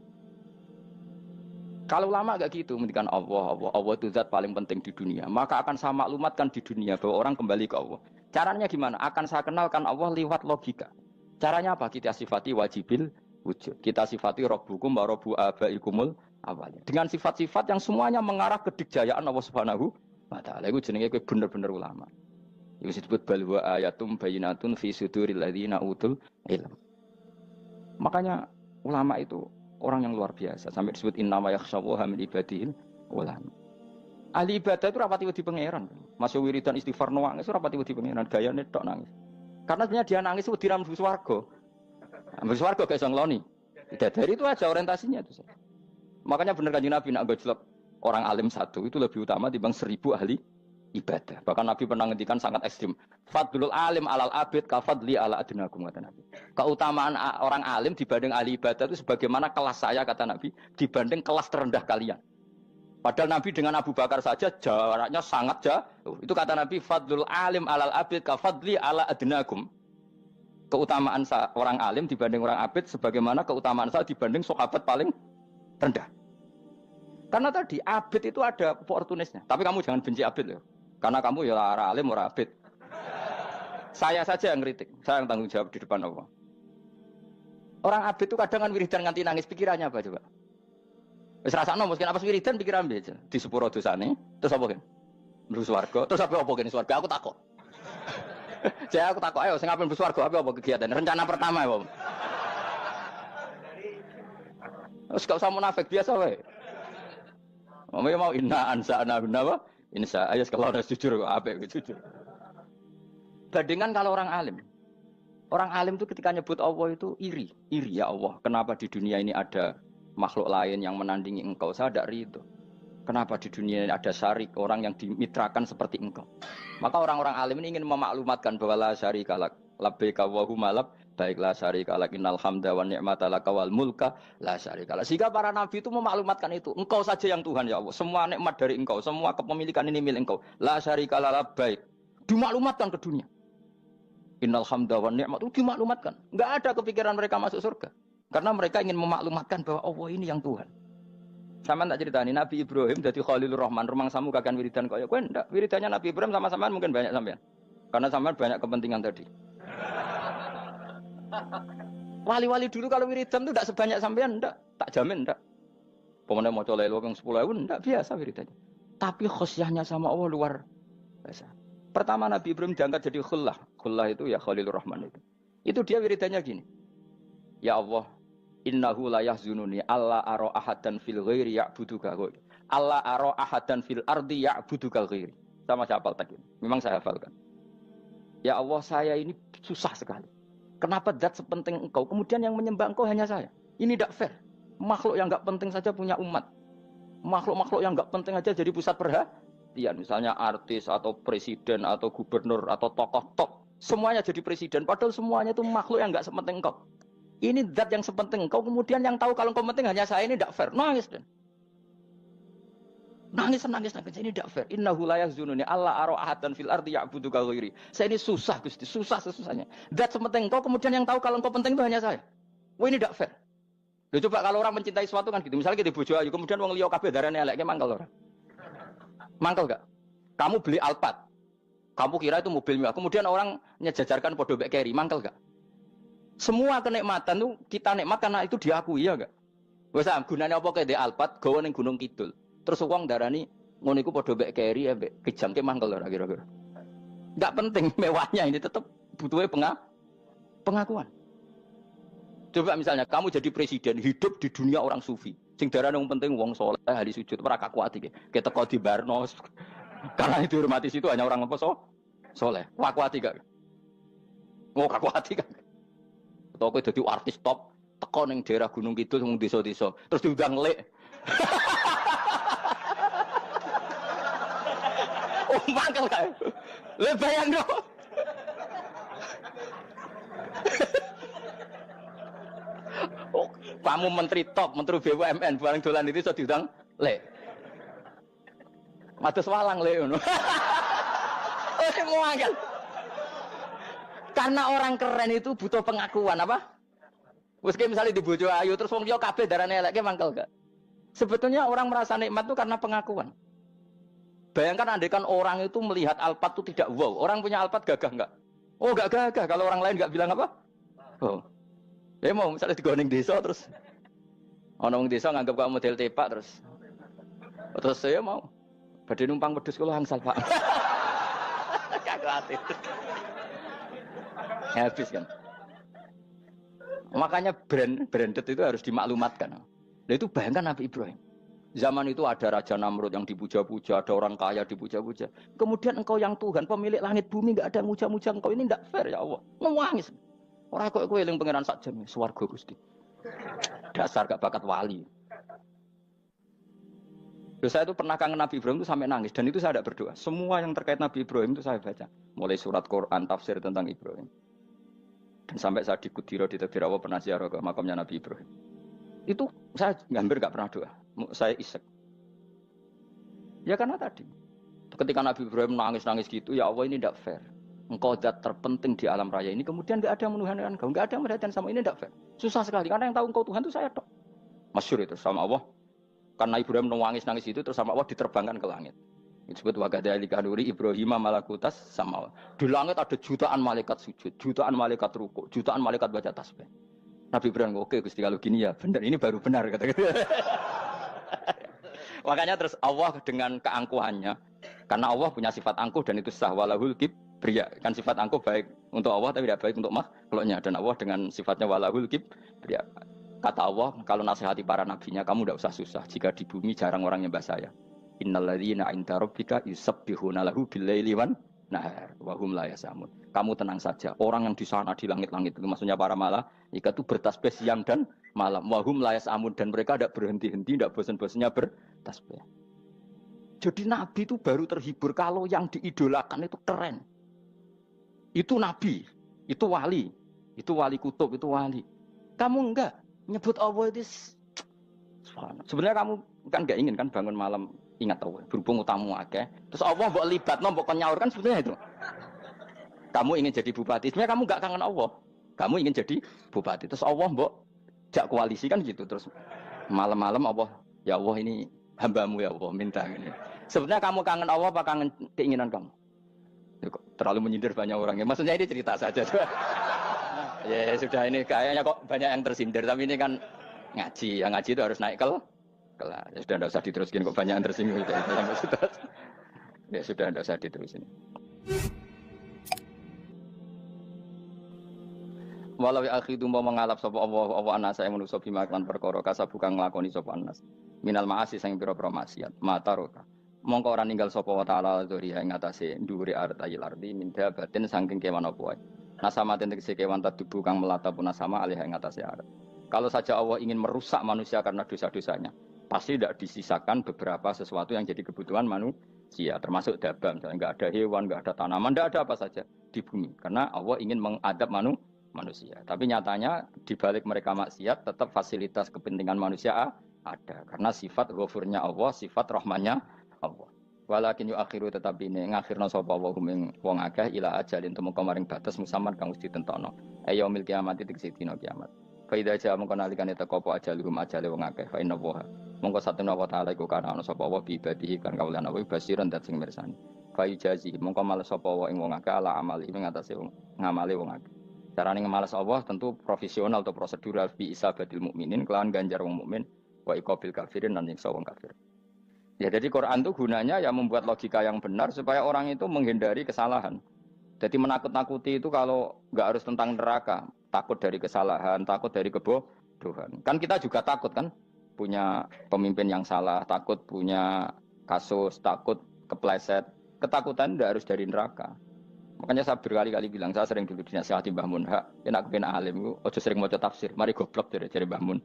Kalau lama agak gitu, mendikan Allah itu zat paling penting di dunia. Maka akan saya maklumatkan di dunia bahwa orang kembali ke Allah. Caranya gimana? Akan saya kenalkan Allah lewat logika. Caranya apa? Kita sifati wajibil wujud. Kita sifati Rabbukum wa Rabbu abaikumul awalin. Dengan sifat-sifat yang semuanya mengarah ke dikjayaan Allah Subhanahu wa Ta'ala. Itu jenenge kowe bener-bener ulama. Itu disebut bal wa ayatum bayyinatun fi suduril ladzina utul ilm. Makanya ulama itu orang yang luar biasa. Sampai disebut innama yakhsyallaha min ibadihil ulama. Ahli ibadah itu rapati wedi pangeran. Masuk wiridan istighfar nangis rapati wedi pangeran, gayane tok nangis. Karena sebenarnya dia nangis wedi ra mlebu swarga. Mlebu swarga gak iso ngloni. Dari itu aja orientasinya itu. Makanya bener Kanjeng Nabi nak gojlok orang alim satu itu lebih utama dibanding 1000 ahli ibadah. Bahkan Nabi pernah ngendikan sangat ekstrim. Fadlul alim alal abid kafadli ala adnakum kata Nabi. Keutamaan orang alim dibanding ahli ibadah itu sebagaimana kelas saya kata Nabi dibanding kelas terendah kalian. Padahal Nabi dengan Abu Bakar saja jaraknya sangat jauh. Itu kata Nabi fadlul alim alal abid kafadli ala adnakum. Keutamaan orang alim dibanding orang abid sebagaimana keutamaan saya dibanding sahabat paling rendah. Karena tadi abid itu ada oportunisnya. Tapi kamu jangan benci abid ya. Karena kamu ya orang alim, orang abid. Saya saja yang kritik. Saya yang tanggung jawab di depan Allah. Orang abid itu kadang kan wiridan nganti nangis. Pikirannya apa coba? Wis rasakno mungkin apa wiridan pikiran aja. Di sepuro dosane. Terus apa kan? Mlebu swarga. Terus apa kan swarga? Aku takut. Saya aku takut ayo sing ape mlebu swarga apa kegiatan? Rencana pertama ya, Pak. Terus gak usah munafik biasa wae. Mau inna ansa'na apa? Insya Allah kalau ada jujur apa jujur. Bandingkan kalau orang alim. Orang alim itu ketika nyebut Allah itu iri ya Allah. Kenapa di dunia ini ada makhluk lain yang menandingi engkau? Saya tidak ridho. Kenapa di dunia ini ada syarik orang yang dimitrakan seperti engkau? Maka orang-orang alim ini ingin memaklumatkan bahwa la syarika lak labbaika wa huma lab baiklah syarika lak innal hamda wa ni'mata laka wal mulka la syarika lak. Sehingga para nabi itu memaklumatkan itu. Engkau saja yang Tuhan ya Allah. Semua nikmat dari engkau, semua kepemilikan ini milik engkau. La syarika lak labbaik. Dimaklumatkan ke dunia. Innal hamda wa ni'mat itu dimaklumatkan. Enggak ada kepikiran mereka masuk surga. Karena mereka ingin memaklumatkan bahwa Allah ini yang Tuhan. Sama tak ceritani Nabi Ibrahim jadi Khalilur Rahman, rumang samu kakan wiridan kaya kowe ndak. Wiridannya Nabi Ibrahim sama-sama mungkin banyak sampean. Karena sampean banyak kepentingan tadi. Wali-wali dulu kalau wiridan itu ndak sebanyak sampean ndak, tak jamin ndak. Pemene maca lelo yang 10.000 ndak biasa wiridannya. Tapi khosyahnya sama Allah luar biasa. Pertama Nabi Ibrahim diangkat jadi khullah. Khullah itu ya Khalilur Rahman itu. Itu dia wiridannya gini. Ya Allah, innahu la yahzununi alla ara ahadan fil ghairi ya'buduka ghairi. Alla ara ahadan fil ardi ya'buduka ghairi. Sama saya hafal tadi. Memang saya hafalkan. Ya Allah, saya ini susah sekali. Kenapa zat sepenting engkau, kemudian yang menyembah engkau hanya saya? Ini tidak fair. Makhluk yang enggak penting saja punya umat. Makhluk-makhluk yang enggak penting aja jadi pusat perhatian. Misalnya artis atau presiden atau gubernur atau tokoh top. Semuanya jadi presiden. Padahal semuanya itu makhluk yang enggak sepenting engkau. Ini zat yang sepenting engkau, kemudian yang tahu kalau engkau penting hanya saya, ini tidak fair. Nangis dan nangis. Ini tidak fair. Innahu la yahzununi alla ara ahadan fil ardi ya'buduka ghairi. Saya ini susah Gusti, susah sesusahnya. Zat sepenting engkau, kemudian yang tahu kalau engkau penting itu hanya saya. Wah ini tidak fair. Loh, coba kalau orang mencintai sesuatu kan gitu. Misalnya kita bojo ayu, kemudian wong liya kabeh darane elek, mangkel ora? Mangkel enggak? Kamu beli Alphard. Kamu kira itu mobil mewah. Kemudian orang nyejajarkan podo mek keri, mangkel enggak? Semua kenikmatan itu kita nikmat karena itu diakui ya enggak? Wes gunane apa kae di Alphard gawe ning Gunung Kidul. Terus wong darani ngono iku padha mek keri ambek kejangke mangkel ora kira-kira. Enggak penting mewahnya ini tetap butuhnya pengakuan. Coba misalnya kamu jadi presiden hidup di dunia orang sufi. Sing darane wong penting wong saleh ahli sujud ora kakuat iki. Keteko di Barno. Karena itu dihormati situ hanya orang apa saleh. Kakuat gak? Oh kakuat gak? Atau kowe dadi artis top, teko ning daerah Gunung Kidul wong desa-desa, terus diundang lek. Oh, mangkel kae. Le bayangno. Oh, kamu menteri top, menteri BUMN bareng dolan itu iso diundang lek. Matus walang lek ngono. Oh, mangkel. Karena orang keren itu butuh pengakuan apa? Wes misalnya di bojo ayu terus wong liya kabeh darane eleke mangkel gak? Sebetulnya orang merasa nikmat itu karena pengakuan. Bayangkan andekan orang itu melihat Alphard itu tidak wow. Orang punya Alphard gagah enggak? Oh enggak gagah. Kalau orang lain enggak bilang apa? Oh. Ya mau misalnya digoning desa terus ana wong desa nganggep kok model tepak terus saya mau badhe numpang wedhus kula angsal Pak. Kagak ati. Habis kan. Makanya branded itu harus dimaklumatkan. Nah itu bayangkan Nabi Ibrahim. Zaman itu ada Raja Namrud yang dipuja-puja, ada orang kaya dipuja-puja. Kemudian engkau yang Tuhan, pemilik langit bumi, enggak ada muja-muja engkau. Ini enggak fair ya Allah. Nangis. Orang kok kowe eling pangeran sak jam, swarga Gusti. Dasar gak bakat wali. Terus saya itu pernah kangen Nabi Ibrahim itu sampai nangis dan itu saya tidak berdoa. Semua yang terkait Nabi Ibrahim itu saya baca. Mulai surat Quran, tafsir tentang Ibrahim. Dan sampai saya di Kudiro di Tadbir Allah pernah ziarah ke makamnya Nabi Ibrahim. Itu saya hampir gak pernah doa. Saya isek. Ya karena tadi. Ketika Nabi Ibrahim nangis-nangis gitu, ya Allah ini tidak fair. Engkau zat terpenting di alam raya ini. Kemudian gak ada yang menuhankan engkau. Gak ada yang merhatikan sama ini tidak fair. Susah sekali. Karena yang tahu engkau Tuhan itu saya tok. Masyhur itu sama Allah. Karena Ibrahim nangis-nangis itu terus sama Allah diterbangkan ke langit. Disebut wagadhalika nuri Ibrahim malakutas sama. Di langit ada jutaan malaikat sujud, jutaan malaikat rukuk, jutaan malaikat baca tasbih. Nabi Ibrahim oke Gusti kalau gini ya benar ini baru benar kata-kata. Makanya terus Allah dengan keangkuhannya, karena Allah punya sifat angkuh dan itu sah walahul kibriya. Kan sifat angkuh baik untuk Allah tapi tidak baik untuk makhluknya dan Allah dengan sifatnya walahul kibriya. Kata Allah, kalau nasihati para nabinya, kamu tidak usah susah. Jika di bumi jarang orang nyembah saya. Innalladzina 'inda rabbika yusabbihuna lahu bil-laili wan nahar wa hum la yasamun. Kamu tenang saja. Orang yang di sana di langit-langit itu maksudnya para malaikat itu bertasbih siang dan malam. Wa hum la yasamun dan mereka tidak berhenti-henti, tidak bosan-bosannya bertasbih. Jadi nabi itu baru terhibur kalau yang diidolakan itu keren. Itu nabi, itu wali kutub, itu wali. Kamu enggak nyebut Allah itu sebenarnya kamu kan enggak ingin kan bangun malam ingat Allah berhubung utamu akeh terus Allah mbok libatno mbok nyaur kan sebetulnya itu kamu ingin jadi bupati sebenarnya kamu enggak kangen Allah kamu ingin jadi bupati terus Allah mbok jak koalisi kan gitu terus malam-malam Allah Ya Allah ini hambamu ya Allah minta ini. Sebenarnya kamu kangen Allah apa kangen keinginan kamu? Ya, terlalu menyindir banyak orang ya. Maksudnya ini cerita saja. Ya sudah ini kayaknya kok banyak yang tersindir tapi ini kan ngaji. Yang ngaji itu harus naik kelas. Ya sudah tidak usah diteruskin kok banyak yang tersinggung. Ya sudah tidak usah diterusin. Walau akhidu mau mengalap sapa Allah anas saya manusa bima kan perkara kasab bukan nglakoni sapa anas. Minal ma'asi sing pira-pira maksiat. Mataroka. Mongko ora ninggal sapa wa taala dzuri ing atase dhuwure artayil ardi min dabatin saking kewan apa wae. Nasama tegese kewan tadubu kang melata pun nasama alih ing atase arat. Kalau saja Allah ingin merusak manusia karena dosa-dosanya, pasti tidak disisakan beberapa sesuatu yang jadi kebutuhan manusia, termasuk dabam, misalnya nggak ada hewan, nggak ada tanaman, nggak ada apa saja di bumi, karena Allah ingin mengadab manusia. Tapi nyatanya di balik mereka maksiat, tetap fasilitas kepentingan manusia ada, karena sifat ghafurnya Allah, sifat rahmannya Allah. Walakin akhiru tetapi ini ngakhirna sapa wa hum wong akeh ila ajalin temu kamaring batas musamman kang wis ditentokno. Ayo mil kiamat tegese dina kiamat. Faida aja mengko nalikane teko apa ajalum ajale wong akeh fa inna wa. Mongko satuna wa taala iku kana ana sapa wa bi ibadihi kan kaulan wa basiran dat sing mirsani. Fa jazi mongko males sapa wa ing wong akeh ala amali ing atase wong ngamale wong akeh. Carane ngemales Allah tentu profesional atau prosedural bi isabatil mukminin kelawan ganjar wong mukmin wa iqabil kafirin lan nyiksa wong kafir. Ya jadi Quran itu gunanya ya membuat logika yang benar supaya orang itu menghindari kesalahan. Jadi menakut-nakuti itu kalau nggak harus tentang neraka, takut dari kesalahan, takut dari kebodohan. Kan kita juga takut kan punya pemimpin yang salah, takut punya kasus, takut kepleset. Ketakutan tidak harus dari neraka. Makanya saya berkali-kali bilang, saya sering dulu dinasihati Mbah Mun, enak kena alim, ojo sering maca tafsir, mari goblok dari Mbah Mun.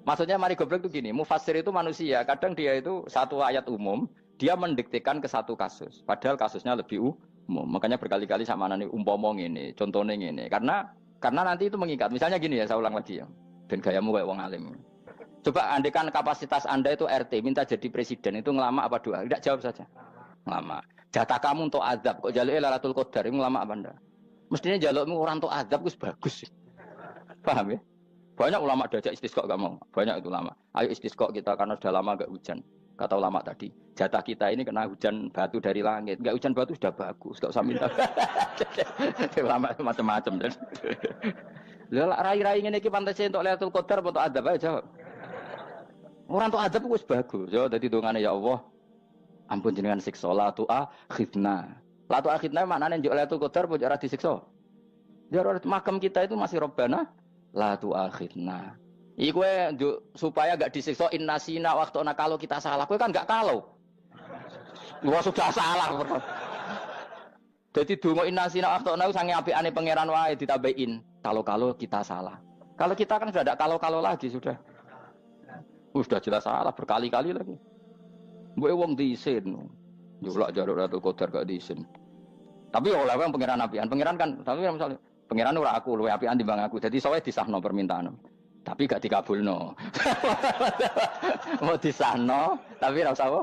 Maksudnya mari goblok itu gini, mufassir itu manusia, kadang dia itu satu ayat umum, dia mendiktekan ke satu kasus, padahal kasusnya lebih umum. Makanya berkali-kali sama nani umpomong ini, contohnya ini, karena nanti itu mengikat. Misalnya gini ya, saya ulang lagi ya, ben gayamu kayak wong alim. Coba andekan kapasitas Anda itu RT, minta jadi presiden, itu ngelama apa doa? Tidak jawab saja. Ngelama. Jatah kamu untuk azab, kok jaluk Lailatul Qadar, ngelama apa Anda? Mestinya jalukmu orang untuk azab itu bagus. Paham ya? Banyak ulama diajak istisqa gak mau. Banyak itu ulama. Ayo istisqa kita karena sudah lama gak hujan. Kata ulama tadi, jatah kita ini kena hujan batu dari langit. Gak hujan batu sudah bagus, gak usah minta. Ulama macam-macam. Lah rai-rai ngene iki pantes entuk Lailatul Qadar apa entuk adab aja. Orang entuk adab wis bagus. Ya dadi dongane ya Allah. Ampun jenengan siksa la tu akhidna. La tu akhidna maknane njuk Lailatul Qadar apa ora disiksa. Ya makam kita itu masih Rabbana la tu akhirna. Iku supaya gak disiksa innasina waktu kalau kita salah. Kowe kan gak kalau. Wah sudah salah. Jadi donga innasina waktu sange apikane pangeran wae ditambahin. Kalau kita salah. Kalau kita kan sudah ada kalau lagi sudah. Sudah jelas salah berkali-kali lagi. Mbok wong diisin. Njulak jaruk Lailatul Qadar gak diisin. Tapi oleh wong pangeran apian. Pangeran kan tapi misalnya pengiran ora aku luwe apian timbang aku. Jadi sowe disahno permintaan. Tapi gak dikabulno. Mau disahno tapi ora usah apa?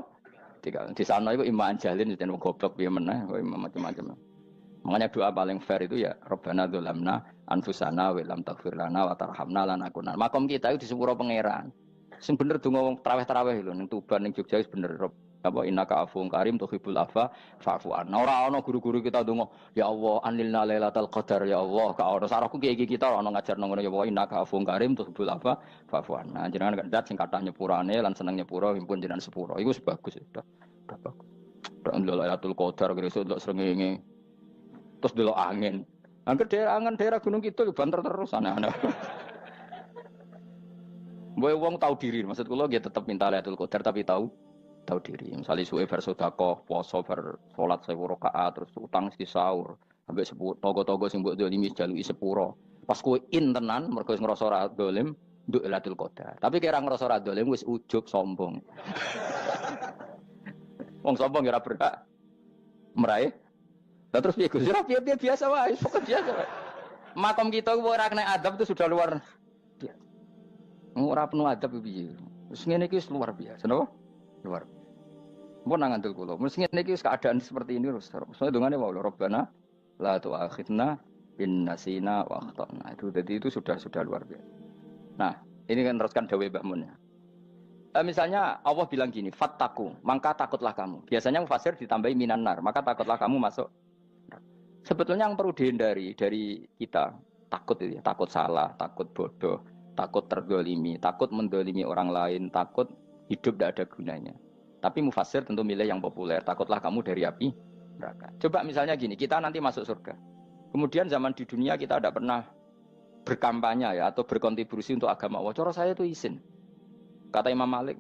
Disahno iku iman jalin yen goblok piye meneh kok macam-macam. Makanya doa paling fair itu ya Rabbana dzalamna anfusana wa lam taghfir lana wa tarhamna lanakunanna. Makom kita itu di sepuro pangeran. Sing bener donga wong tarawih lho ning Tuban ning Jogja wis bener apa innaka afuwun karim tuhibbul afwa fa'fu anna. Ora ana guru-guru kita donga, ya Allah anilna lailatul qadar ya Allah. Ka ora sarahku kiye kita ora ana ngajarno ngono ya Allah innaka afuwun karim tuhibbul afwa fa'fu anna. Jenengan kandat sing kathah nyepurane lan seneng nyepuro impun jenengan sepuro. Iku wis bagus sudah. Udah bagus. Ora lailatul qadar kira-kira delok srengenge. Terus delok angin. Angger daerah Gunung Kidul banter terus aneh-aneh. Mbok wong tahu diri, maksud kula nggih tetep minta Lailatul Qadar tapi tahu diri. Misalnya suwe bar sedekah, poso bar salat 1000 rakaat terus utang mesti sahur. Ambek togo-togo sing mbok dolimi jaluki sepuro. Pas kowe tenan mergo wis ngrasa ora dolim, nduk Lailatul Qadar. Tapi kira ngrasa ora dolim wis ujug sombong. Wong sombong ora berhak meraih. Lah terus piye Gus? Ora piye biasa wae, pokok biasa wae. Makom kita ora kena adab itu sudah luar biasa. Ora penuh adab piye. Wis ngene iki luar biasa, napa? Luar. Mun nang ngandel kula. Wis ngene iki keadaan seperti ini terus. Soale dongane wae Rabbana la tu'akhidna in nasina wa akhtana. Itu jadi itu sudah luar biasa. Nah, ini kan teruskan dawuh Mbah Mun ya. Misalnya Allah bilang gini, fattaku, maka takutlah kamu. Biasanya mufasir ditambahi minan nar, maka takutlah kamu masuk. Sebetulnya yang perlu dihindari dari kita, takut itu ya, takut salah, takut bodoh, takut terdolimi, takut mendolimi orang lain, takut hidup tidak ada gunanya. Tapi mufasir tentu milih yang populer, takutlah kamu dari api neraka. Coba misalnya gini, kita nanti masuk surga. Kemudian zaman di dunia kita tidak pernah berkampanye ya atau berkontribusi untuk agama Allah. Cara saya itu izin. Kata Imam Malik,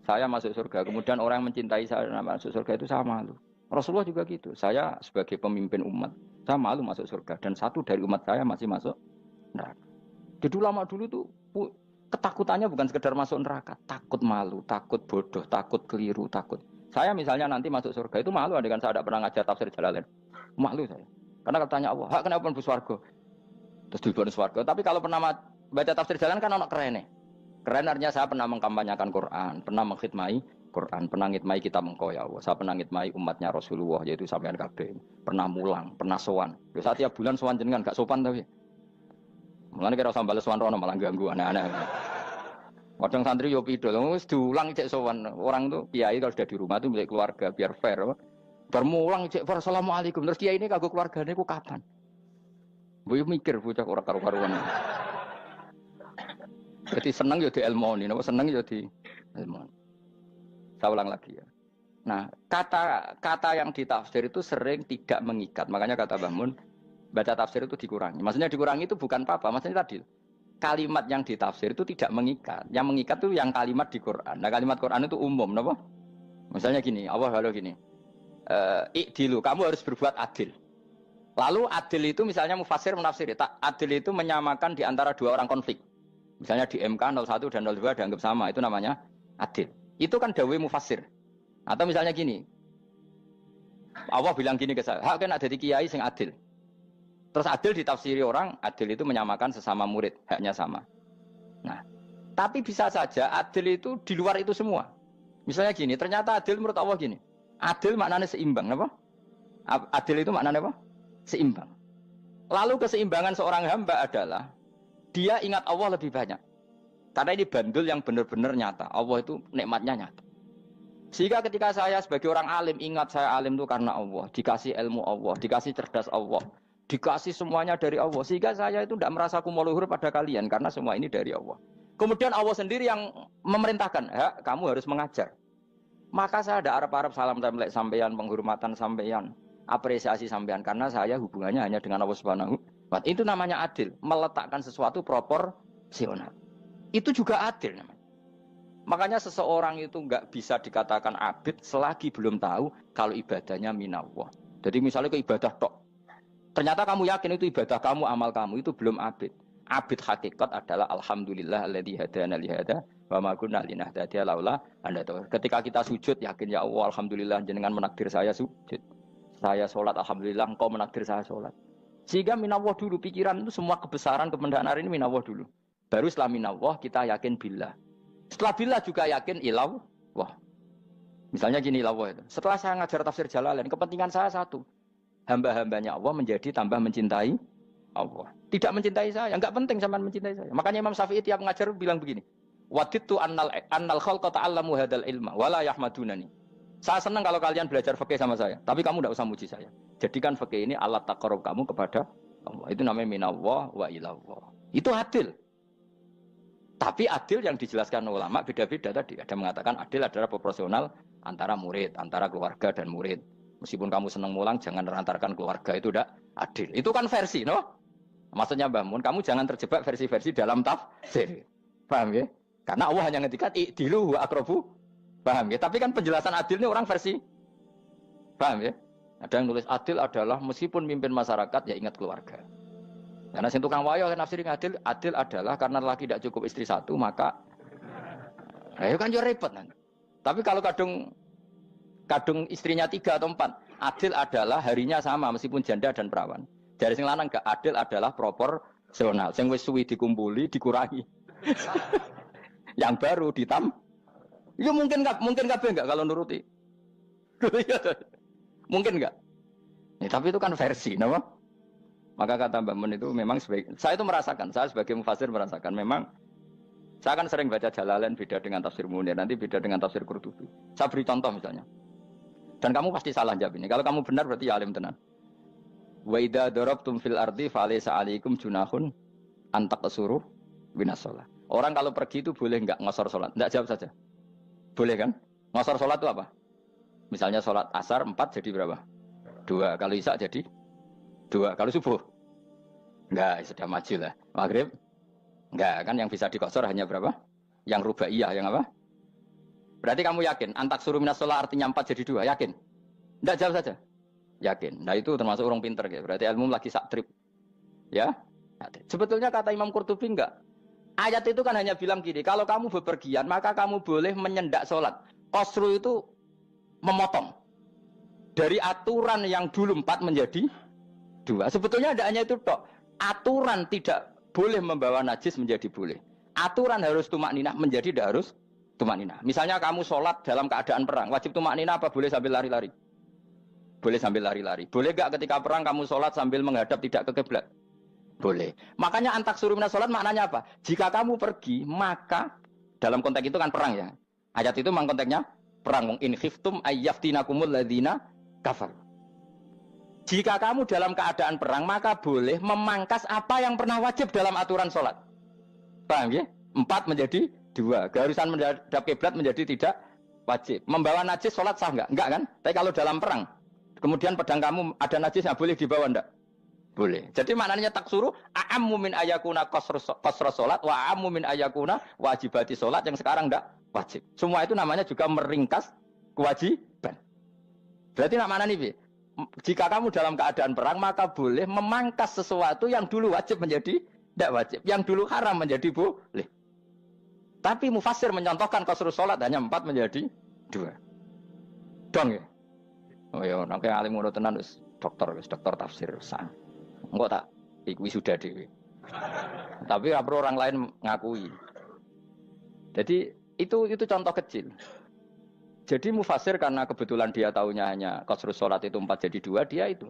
saya masuk surga. Kemudian orang yang mencintai saya masuk surga itu saya malu. Rasulullah juga gitu. Saya sebagai pemimpin umat, saya malu masuk surga. Dan satu dari umat saya masih masuk neraka. Jadi ulama dulu tuh ketakutannya bukan sekedar masuk neraka. Takut malu, takut bodoh, takut keliru, takut. Saya misalnya nanti masuk surga itu malu dengan saya tidak pernah ngajar tafsir Jalalain. Malu saya. Karena kalau tanya Allah, kenapa pun buswargo? Terus diberi swarga. Tapi kalau pernah baca tafsir Jalalain kan anak keren nih. Keren artinya saya pernah mengkampanyakan Quran, pernah mengkhidmai Quran, pernah ngitmai kitab engkau ya Allah. Saya pernah ngitmai umatnya Rasulullah, yaitu sampean kabeh. Pernah mulang, pernah sowan. Yo saat tiap bulan sowan jenengan gak sopan tapi. Mulane kira usah bales sowan rono malah ganggu aneh-aneh. Kadang santri yo pidol, wis diulang cek sowan. Orang tuh kiai kalau sudah di rumah tuh milik keluarga biar fair. Bermulang cek assalamualaikum. Terus kiai ini kagok keluargane ku kapan? Boyo mikir bocah ora karo-karuan. Jadi seneng ya di ilmoni, seneng ya di ilmoni. Saya ulang lagi ya. Nah, kata yang ditafsir itu sering tidak mengikat. Makanya kata Mbah Mun, baca tafsir itu dikurangi. Maksudnya dikurangi itu bukan apa-apa. Maksudnya tadi, kalimat yang ditafsir itu tidak mengikat. Yang mengikat itu yang kalimat di Quran. Nah, kalimat Quran itu umum, kenapa? Misalnya gini, Allah lalu gini, ikdilu, kamu harus berbuat adil. Lalu adil itu misalnya mufasir menafsir, adil itu menyamakan di antara dua orang konflik. Misalnya di MK 01 dan 02 dianggap sama, itu namanya adil. Itu kan dawai mufasir. Atau misalnya gini, Allah bilang gini ke saya, hak kan ada di kiai sing adil. Terus adil ditafsiri orang, adil itu menyamakan sesama murid, haknya sama. Nah, tapi bisa saja adil itu di luar itu semua. Misalnya gini, ternyata adil menurut Allah gini, adil maknanya seimbang, apa? Adil itu maknanya apa? Seimbang. Lalu keseimbangan seorang hamba adalah dia ingat Allah lebih banyak. Karena ini bandul yang benar-benar nyata. Allah itu nikmatnya nyata. Sehingga ketika saya sebagai orang alim, ingat saya alim itu karena Allah. Dikasih ilmu Allah, dikasih cerdas Allah. Dikasih semuanya dari Allah. Sehingga saya itu tidak merasa kumuluhur pada kalian. Karena semua ini dari Allah. Kemudian Allah sendiri yang memerintahkan, kamu harus mengajar. Maka saya ada Arab-Arab salam template sampeyan, penghormatan sampeyan, apresiasi sampeyan. Karena saya hubungannya hanya dengan Allah Subhanahu. Itu namanya adil, meletakkan sesuatu proporsional. Itu juga adil namanya. Makanya seseorang itu nggak bisa dikatakan abid selagi belum tahu kalau ibadahnya minallah. Jadi misalnya ke ibadah tok, ternyata kamu yakin itu ibadah kamu, amal kamu, itu belum abid. Abid hakikat adalah alhamdulillah alladzi hadana li hada wa ma kunna linahtadiya laula an hadana. Ketika kita sujud yakin ya Allah alhamdulillah jenengan menakdir saya sujud. Saya sholat alhamdulillah engkau menakdir saya sholat. Sehingga minallah dulu, pikiran itu semua kebesaran kemendahan ini minallah dulu. Baru setelah minallah kita yakin billah. Setelah billah juga yakin ilallah. Wah. Misalnya gini ilallah itu. Setelah saya ngajar tafsir Jalalain, kepentingan saya satu. Hamba-hambanya Allah menjadi tambah mencintai Allah. Tidak mencintai saya, enggak penting sama mencintai saya. Makanya Imam Syafi'i tiap ngajar bilang begini. Wadittu annal khalqa ta'allamu hadal ilma wala yahmadunani. Saya senang kalau kalian belajar fikih sama saya, tapi kamu tidak usah muji saya. Jadikan fikih ini alat taqarrub kamu kepada Allah. Itu namanya minallah wa ilallah. Itu adil. Tapi adil yang dijelaskan ulama beda-beda tadi. Ada mengatakan adil adalah proporsional antara murid, antara keluarga dan murid. Meskipun kamu senang mulang, jangan merantarkan keluarga, itu tidak adil. Itu kan versi, no? Maksudnya Mbah Mun, kamu jangan terjebak versi-versi dalam tafsir. Paham ya? Karena Allah hanya ngetikan i'dilu wa aqrabu. Paham ya? Tapi kan penjelasan adil ini orang versi. Paham ya? Ada yang nulis adil adalah meskipun mimpin masyarakat ya ingat keluarga. Karena sing tukang wayo kan nafsirin adil, adil adalah karena laki tidak cukup istri satu maka ayo kan yo repot nanti. Tapi kalau kadung istrinya 3 atau 4, adil adalah harinya sama meskipun janda dan perawan. Dari sing lanang gak adil adalah proporsional. Sing wis suwi dikumpuli dikurangi. Yang baru ya mungkin kabeh enggak kalau nuruti. Mungkin enggak. Ya, tapi itu kan versi, nama. Maka kata Mbak Mun itu memang saya itu merasakan, saya sebagai mufasir merasakan memang Saya kan sering baca Jalalain beda dengan tafsir Munir, nanti beda dengan tafsir Qurtubi. Saya beri contoh misalnya. Dan kamu pasti salah jawab ini. Kalau kamu benar berarti ya alim tenan. Wa idza darabtum fil ardi falaysa 'alaikum junahun an taqsuru minas shalah. Orang kalau pergi itu boleh enggak ngosor salat? Enggak, jawab saja. Boleh kan? Ngosor salat itu apa? Misalnya salat asar 4 jadi berapa? 2. Kalau isya jadi 2. Kalau subuh? Enggak, sudah maju lah. Maghrib? Enggak, kan yang bisa dikosor hanya berapa? Yang rubaiyah, yang apa? Berarti kamu yakin? Antak suruh minas sholat artinya 4 jadi 2, yakin? Enggak, jawab saja. Yakin. Nah itu termasuk orang pinter. Ya. Berarti ilmu lagi sak trip. Ya? Sebetulnya kata Imam Qurtubi enggak. Ayat itu kan hanya bilang gini, kalau kamu bepergian, maka kamu boleh menyendak sholat. Qasru itu memotong. Dari aturan yang dulu 4 menjadi 2. Sebetulnya tidak hanya itu, tok. Aturan tidak boleh membawa najis menjadi boleh. Aturan harus tumak ninah menjadi tidak harus tumak ninah. Misalnya kamu sholat dalam keadaan perang, wajib tumak ninah apa boleh sambil lari-lari? Boleh sambil lari-lari. Boleh gak ketika perang kamu sholat sambil menghadap tidak ke kiblat? Boleh. Makanya antak suruh minas sholat maknanya apa? Jika kamu pergi, maka dalam konteks itu kan perang ya. Ayat itu memang konteksnya perang. In khiftum ayyaftinakumul ladzina kafar. Jika kamu dalam keadaan perang, maka boleh memangkas apa yang pernah wajib dalam aturan sholat. Paham ya? 4 menjadi 2. Keharusan menghadap kiblat menjadi tidak wajib. Membawa najis sholat sah enggak? Enggak kan? Tapi kalau dalam perang, kemudian pedang kamu ada najisnya, boleh dibawa enggak? Boleh. Jadi maknanya taksuru, a'ammu min ayakuna qasra sholat, wa a'ammu min ayakuna wajibati sholat yang sekarang enggak wajib. Semua itu namanya juga meringkas kewajiban. Berarti nak mana nih, jika kamu dalam keadaan perang, maka boleh memangkas sesuatu yang dulu wajib menjadi tidak wajib. Yang dulu haram menjadi boleh. Tapi mufassir mencontohkan qasru sholat hanya 4 menjadi 2. Dong ya? Oh ya, nanti alim ngono tenan wis dokter tafsir sah. Engko tak iku sudah dhewe. Tapi perlu orang lain ngakui. Jadi itu contoh kecil. Jadi mufassir karena kebetulan dia tahunya hanya qasru sholat itu 4 jadi 2, dia itu.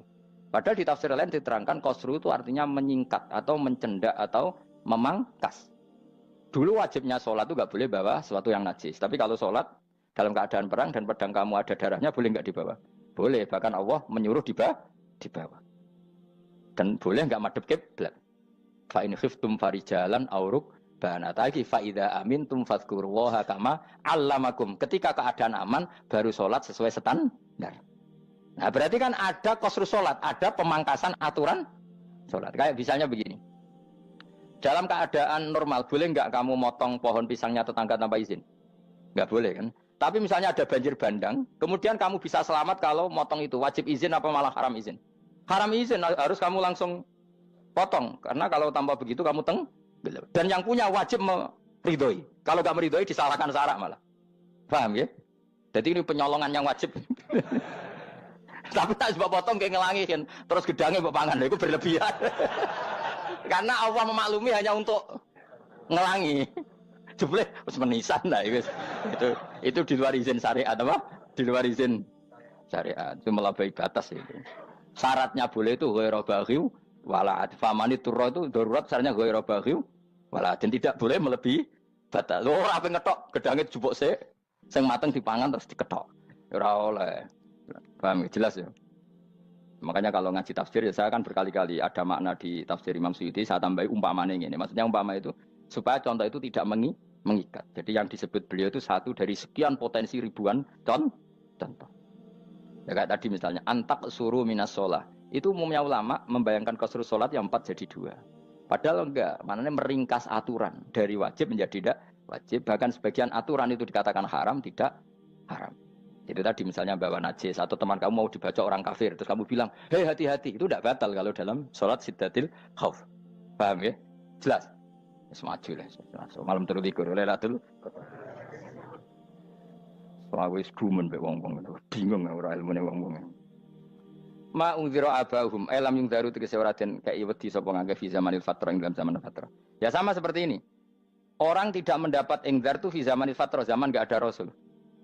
Padahal di tafsir lain diterangkan qasru itu artinya menyingkat atau mencendak atau memangkas. Dulu wajibnya sholat itu nggak boleh bawa sesuatu yang najis. Tapi kalau sholat dalam keadaan perang dan pedang kamu ada darahnya, boleh nggak dibawa? Boleh. Bahkan Allah menyuruh dibawa. Dan boleh nggak madhep kiblat. Fa in khiftum farijalan auruk banataki fa idza amintum fadhkurullaha kama 'allamakum. Ketika keadaan aman baru sholat sesuai standar. Nah, berarti kan ada qasru sholat, ada pemangkasan aturan sholat. Kayak misalnya begini. Dalam keadaan normal, boleh nggak kamu motong pohon pisangnya tetangga tanpa izin? Nggak boleh kan? Tapi misalnya ada banjir bandang, kemudian kamu bisa selamat kalau motong itu. Wajib izin apa malah haram izin? Haram izin, harus kamu langsung potong. Karena kalau tanpa begitu kamu dan yang punya wajib meridhoi. Kalau nggak meridhoi disalahkan syarak malah. Paham ya? Jadi ini penyolongan yang wajib. Tapi tak sebab potong kayak ngelangi kan. Terus gedangnya mbok pangan, itu berlebihan. Karena Allah memaklumi hanya untuk ngelangi. Jebule wis menisan lah itu di luar izin syariat apa? Di luar izin syariat. Itu melampaui batas itu. Syaratnya boleh itu ghairu baghiw wala famani turra itu darurat syaratnya ghairu baghiw wala dan tidak boleh melebihi batas. Ora ape ngetok gedange jupuk sik sing mateng dipangan terus diketok. Ora oleh. Paham jelas ya? Makanya kalau ngaji tafsir ya saya kan berkali-kali ada makna di tafsir Imam Suyuti saya tambahi umpamanya ini. Maksudnya umpama itu supaya contoh itu tidak mengikat. Jadi yang disebut beliau itu satu dari sekian potensi ribuan contoh. Ya kayak tadi misalnya antak suruh minas sholah. Itu umumnya ulama membayangkan qasru sholat yang 4 jadi 2. Padahal enggak, maknanya meringkas aturan dari wajib menjadi tidak wajib. Bahkan sebagian aturan itu dikatakan haram, tidak haram. Itu tadi misalnya bawa najis atau teman kamu mau dibaca orang kafir terus kamu bilang, hei hati-hati, itu tidak batal kalau dalam sholat siddatil khauf. Paham ya? Jelas? Semaju lah. Malam terus likur oleh Lailatul. Soale wis gumen mbek wong-wong itu. Bingung ora ilmune wong-wong. Ma ungzira abahum lam yungzaru tegese ora den kei wedi sapa ngangge fi zamanil fatrah ing dalam zaman fatrah. Ya sama seperti ini. Orang tidak mendapat ingzar itu fi zamanil fatrah, zaman enggak ada rasul.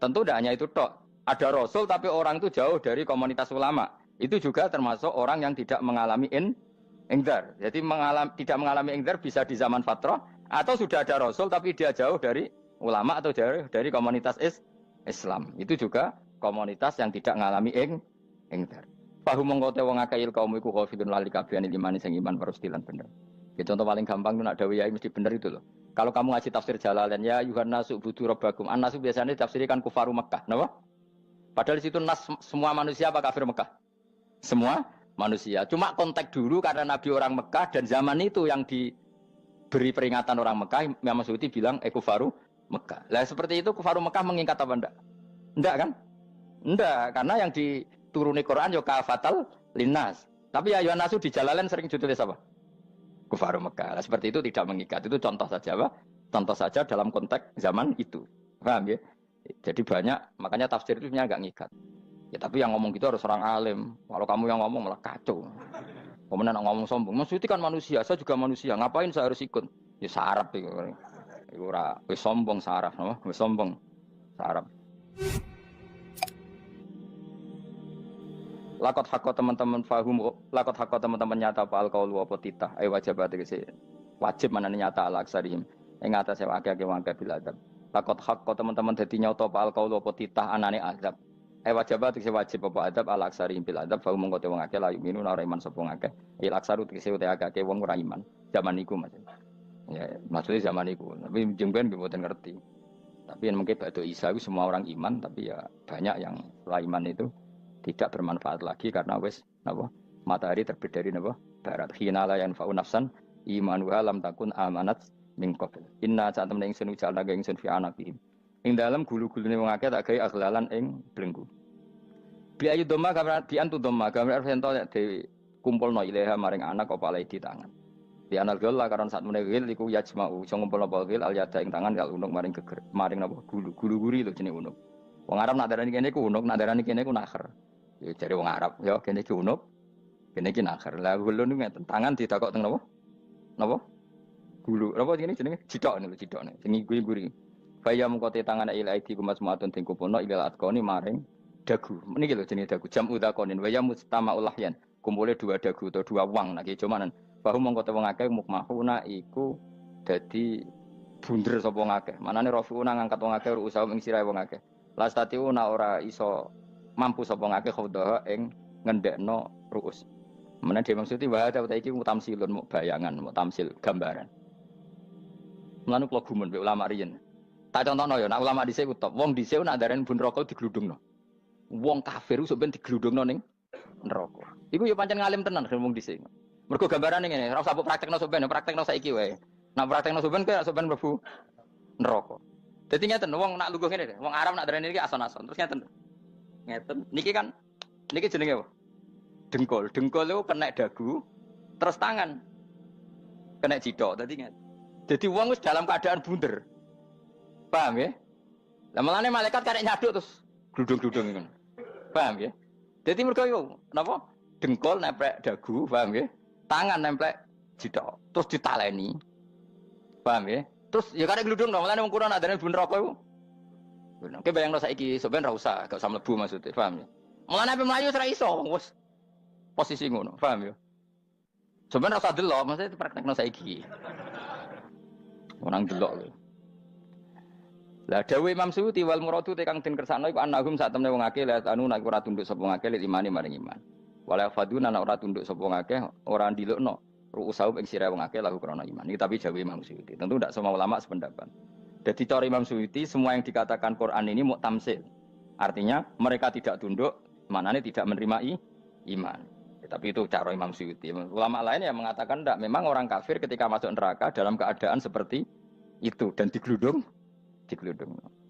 Tentu tidak hanya itu tok. Ada rasul tapi orang itu jauh dari komunitas ulama. Itu juga termasuk orang yang tidak mengalami Ingdar. Jadi tidak mengalami ingdar bisa di zaman fatrah atau sudah ada rasul tapi dia jauh dari ulama atau jauh dari komunitas Islam. Itu juga komunitas yang tidak mengalami ingdar. Fahum mengkote wong akeh kaum iku khafidun lali kabehane imane sing iman parustilan bener. Ya, contoh paling gampang itu nak dawuh yai mesti bener itu loh. Kalau kamu ngaji tafsir Jalalain ya Yuhannasu budu rabbakum. An-nasu biasanya ditafsirkan kufaru Mekah, napa? Padahal di situ nas semua manusia apa kafir Mekah? Semua manusia. Cuma konteks dulu karena Nabi orang Mekah dan zaman itu yang diberi peringatan orang Mekah, Imam Suyuti bilang kufaru Mekah. Lah seperti itu kufaru Mekah mengikat apa enggak? Enggak kan? Enggak, karena yang dituruni Quran yo kafatal linnas. Tapi ya Yuhannasu di Jalalain sering ditulis apa? Kufaru Mekah. Nah, seperti itu tidak mengikat. Itu contoh saja, Pak. Contoh saja dalam konteks zaman itu. Paham ya? Jadi banyak, makanya tafsir itu sebenarnya enggak ngikat. Ya tapi yang ngomong gitu harus orang alim. Kalau kamu yang ngomong malah kacau. Kemudian ngomong sombong. Maksudnya kan manusia, saya juga manusia. Ngapain saya harus ikut? Ya sarap itu. Iku ora wis sombong saraf, no? Wis sombong saraf. Lakot hakko teman-teman fahum, lakot hakko teman-teman nyata apa alkaul apa titah. Wajib tegese wajib manane nyata al aksarihim. Ing atase akeh-akeh wangke bil adab. Lakot hakko teman-teman dadi nyata apa alkaul apa titah anane azab. Wajib tegese wajib apa adab al aksarihim bil adab fa mongko te wong akeh la yuminu ora iman sapa akeh. Il aksaru tegese utek akeh wong ora iman. Zaman iku Mas. Ya, maksudnya zaman iku. Tapi jengben mboten ngerti. Tapi yang mungkin ba'da Isa itu semua orang iman, tapi ya banyak yang setelah iman itu tidak bermanfaat lagi karena wis napa matahari terbit dari napa barat khina la yanfa'u nafsan imanuha lam takun amanat min qabl inna saat temen ingsun ujalna ga ingsun fi anaqihim ing dalem gulu-gulune wong akeh tak gawe aghlalan ing blengku bi ayu doma gambar bi antu doma gambar sento de kumpulno ilaha maring anak apa alai di tangan di anal gol la karon saat meneh wil iku yajma'u iso ngumpulno wil al yada ing tangan kal unuk maring geger maring napa gulu-guri lho jenenge unuk wong Arab nak darani kene ku unuk nak darani kene ku nakher. Ya cari wong Arab, ya kene iki unuk, kene iki nakher. Lah gulu niku ngeten, tangan ditakok teng napa? Napa? Gulu. Napa jenenge jenenge? Cidok niku cidokne. Sing guri-guri. Faya mengkote tangan ila aidi kumasmatun ting kupono ila atkoni maring dagu. Niki lho jenenge dagu. Jam udzakonin waya mustamaul lahyan. Kumpule dua dagu atau dua wang nek cumanan. Bahu mengkote wong akeh mukmahuna iku dadi bunder sapa wong akeh. Manane rafiuna ngangkat wong akeh usaha ing sirahe wong akeh. Lastatiuna ora iso mampu sapa ngake khawdaha ing ngendekno ruus. Menawa dhewe maksudi wae ta iki mutamsilun mu bayangan, mu tamsil gambaran. Mulane kula gumun mbek ulama riyen. Tak contohno ya, nek ulama dhisik ku top. Wong dhisik nak darani bun neraka digludungno. Wong kafir sok ben digludungno ning neraka. Iku ya pancen ngalim tenan wong dhisik. Mergo gambarane ngene, ora usah praktekno sok ben, praktekno saiki wae. Nak praktekno sok ben kaya sok ben mlebu neraka. Dadi ngeten wong nak lungguh ngene, wong Arab nak darani iki ason-ason. Terus ngeten. Ngeten. Niki kan niki jenenge apa? Dengkul. Dengkul itu kena dagu, terus tangan kena cidok. Tadi ngeten. Jadi wong wis dalam keadaan bunder. Paham ya? Lah malane malaikat karek nyaduk terus gludung-gludung ngono. Paham ya? Jadi mergo yo napa? Dengkul nempel dagu, paham ya? Tangan nempel cidok, terus ditaleni. Paham ya? Terus ya karek gludung dong, malane wong kurang adane bunder apa iku? Oke bayangno saiki sampean ra usah, gak usah mlebu maksudnya, paham ya? Mulane ape mlayu ora iso, wis posisi ngono, paham ya? Sampeyan ra usah delok, maksudnya praktekno saiki. Orang delok lho. Lah dawuh Imam Suyuti wal muradu te kang den kersakno iku annahum sak temne wong akeh la anu nek ora tunduk sapa wong akeh imani maring iman. Wala faduna nek ora tunduk sapa wong akeh ora ndilukno ru'usau ing sira wong akeh lahu krana iman. Iki tapi dawuh Imam Suyuti. Tentu tidak semua ulama sependapat. Jadi cara Imam Suyuti semua yang dikatakan Quran ini mau tamsil. Artinya mereka tidak tunduk, maknanya tidak menerima iman. Tapi itu cara Imam Suyuti. Ulama lain yang mengatakan tidak. Memang orang kafir ketika masuk neraka dalam keadaan seperti itu dan digeludung.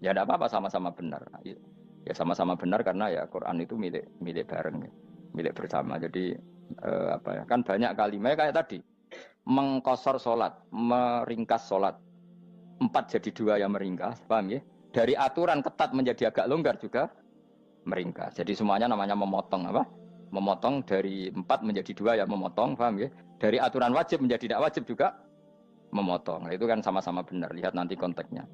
Ya tidak apa-apa sama-sama benar. Ya sama-sama benar karena ya Quran itu milik bareng, milik bersama. Jadi kan banyak kalimat kayak tadi mengkosor sholat, meringkas sholat. 4 jadi 2 yang meringkas, paham ya? Dari aturan ketat menjadi agak longgar juga meringkas. Jadi semuanya namanya memotong apa? Memotong dari 4 menjadi 2 yang memotong, paham ya? Dari aturan wajib menjadi tidak wajib juga memotong. Nah, itu kan sama-sama benar. Lihat nanti konteksnya.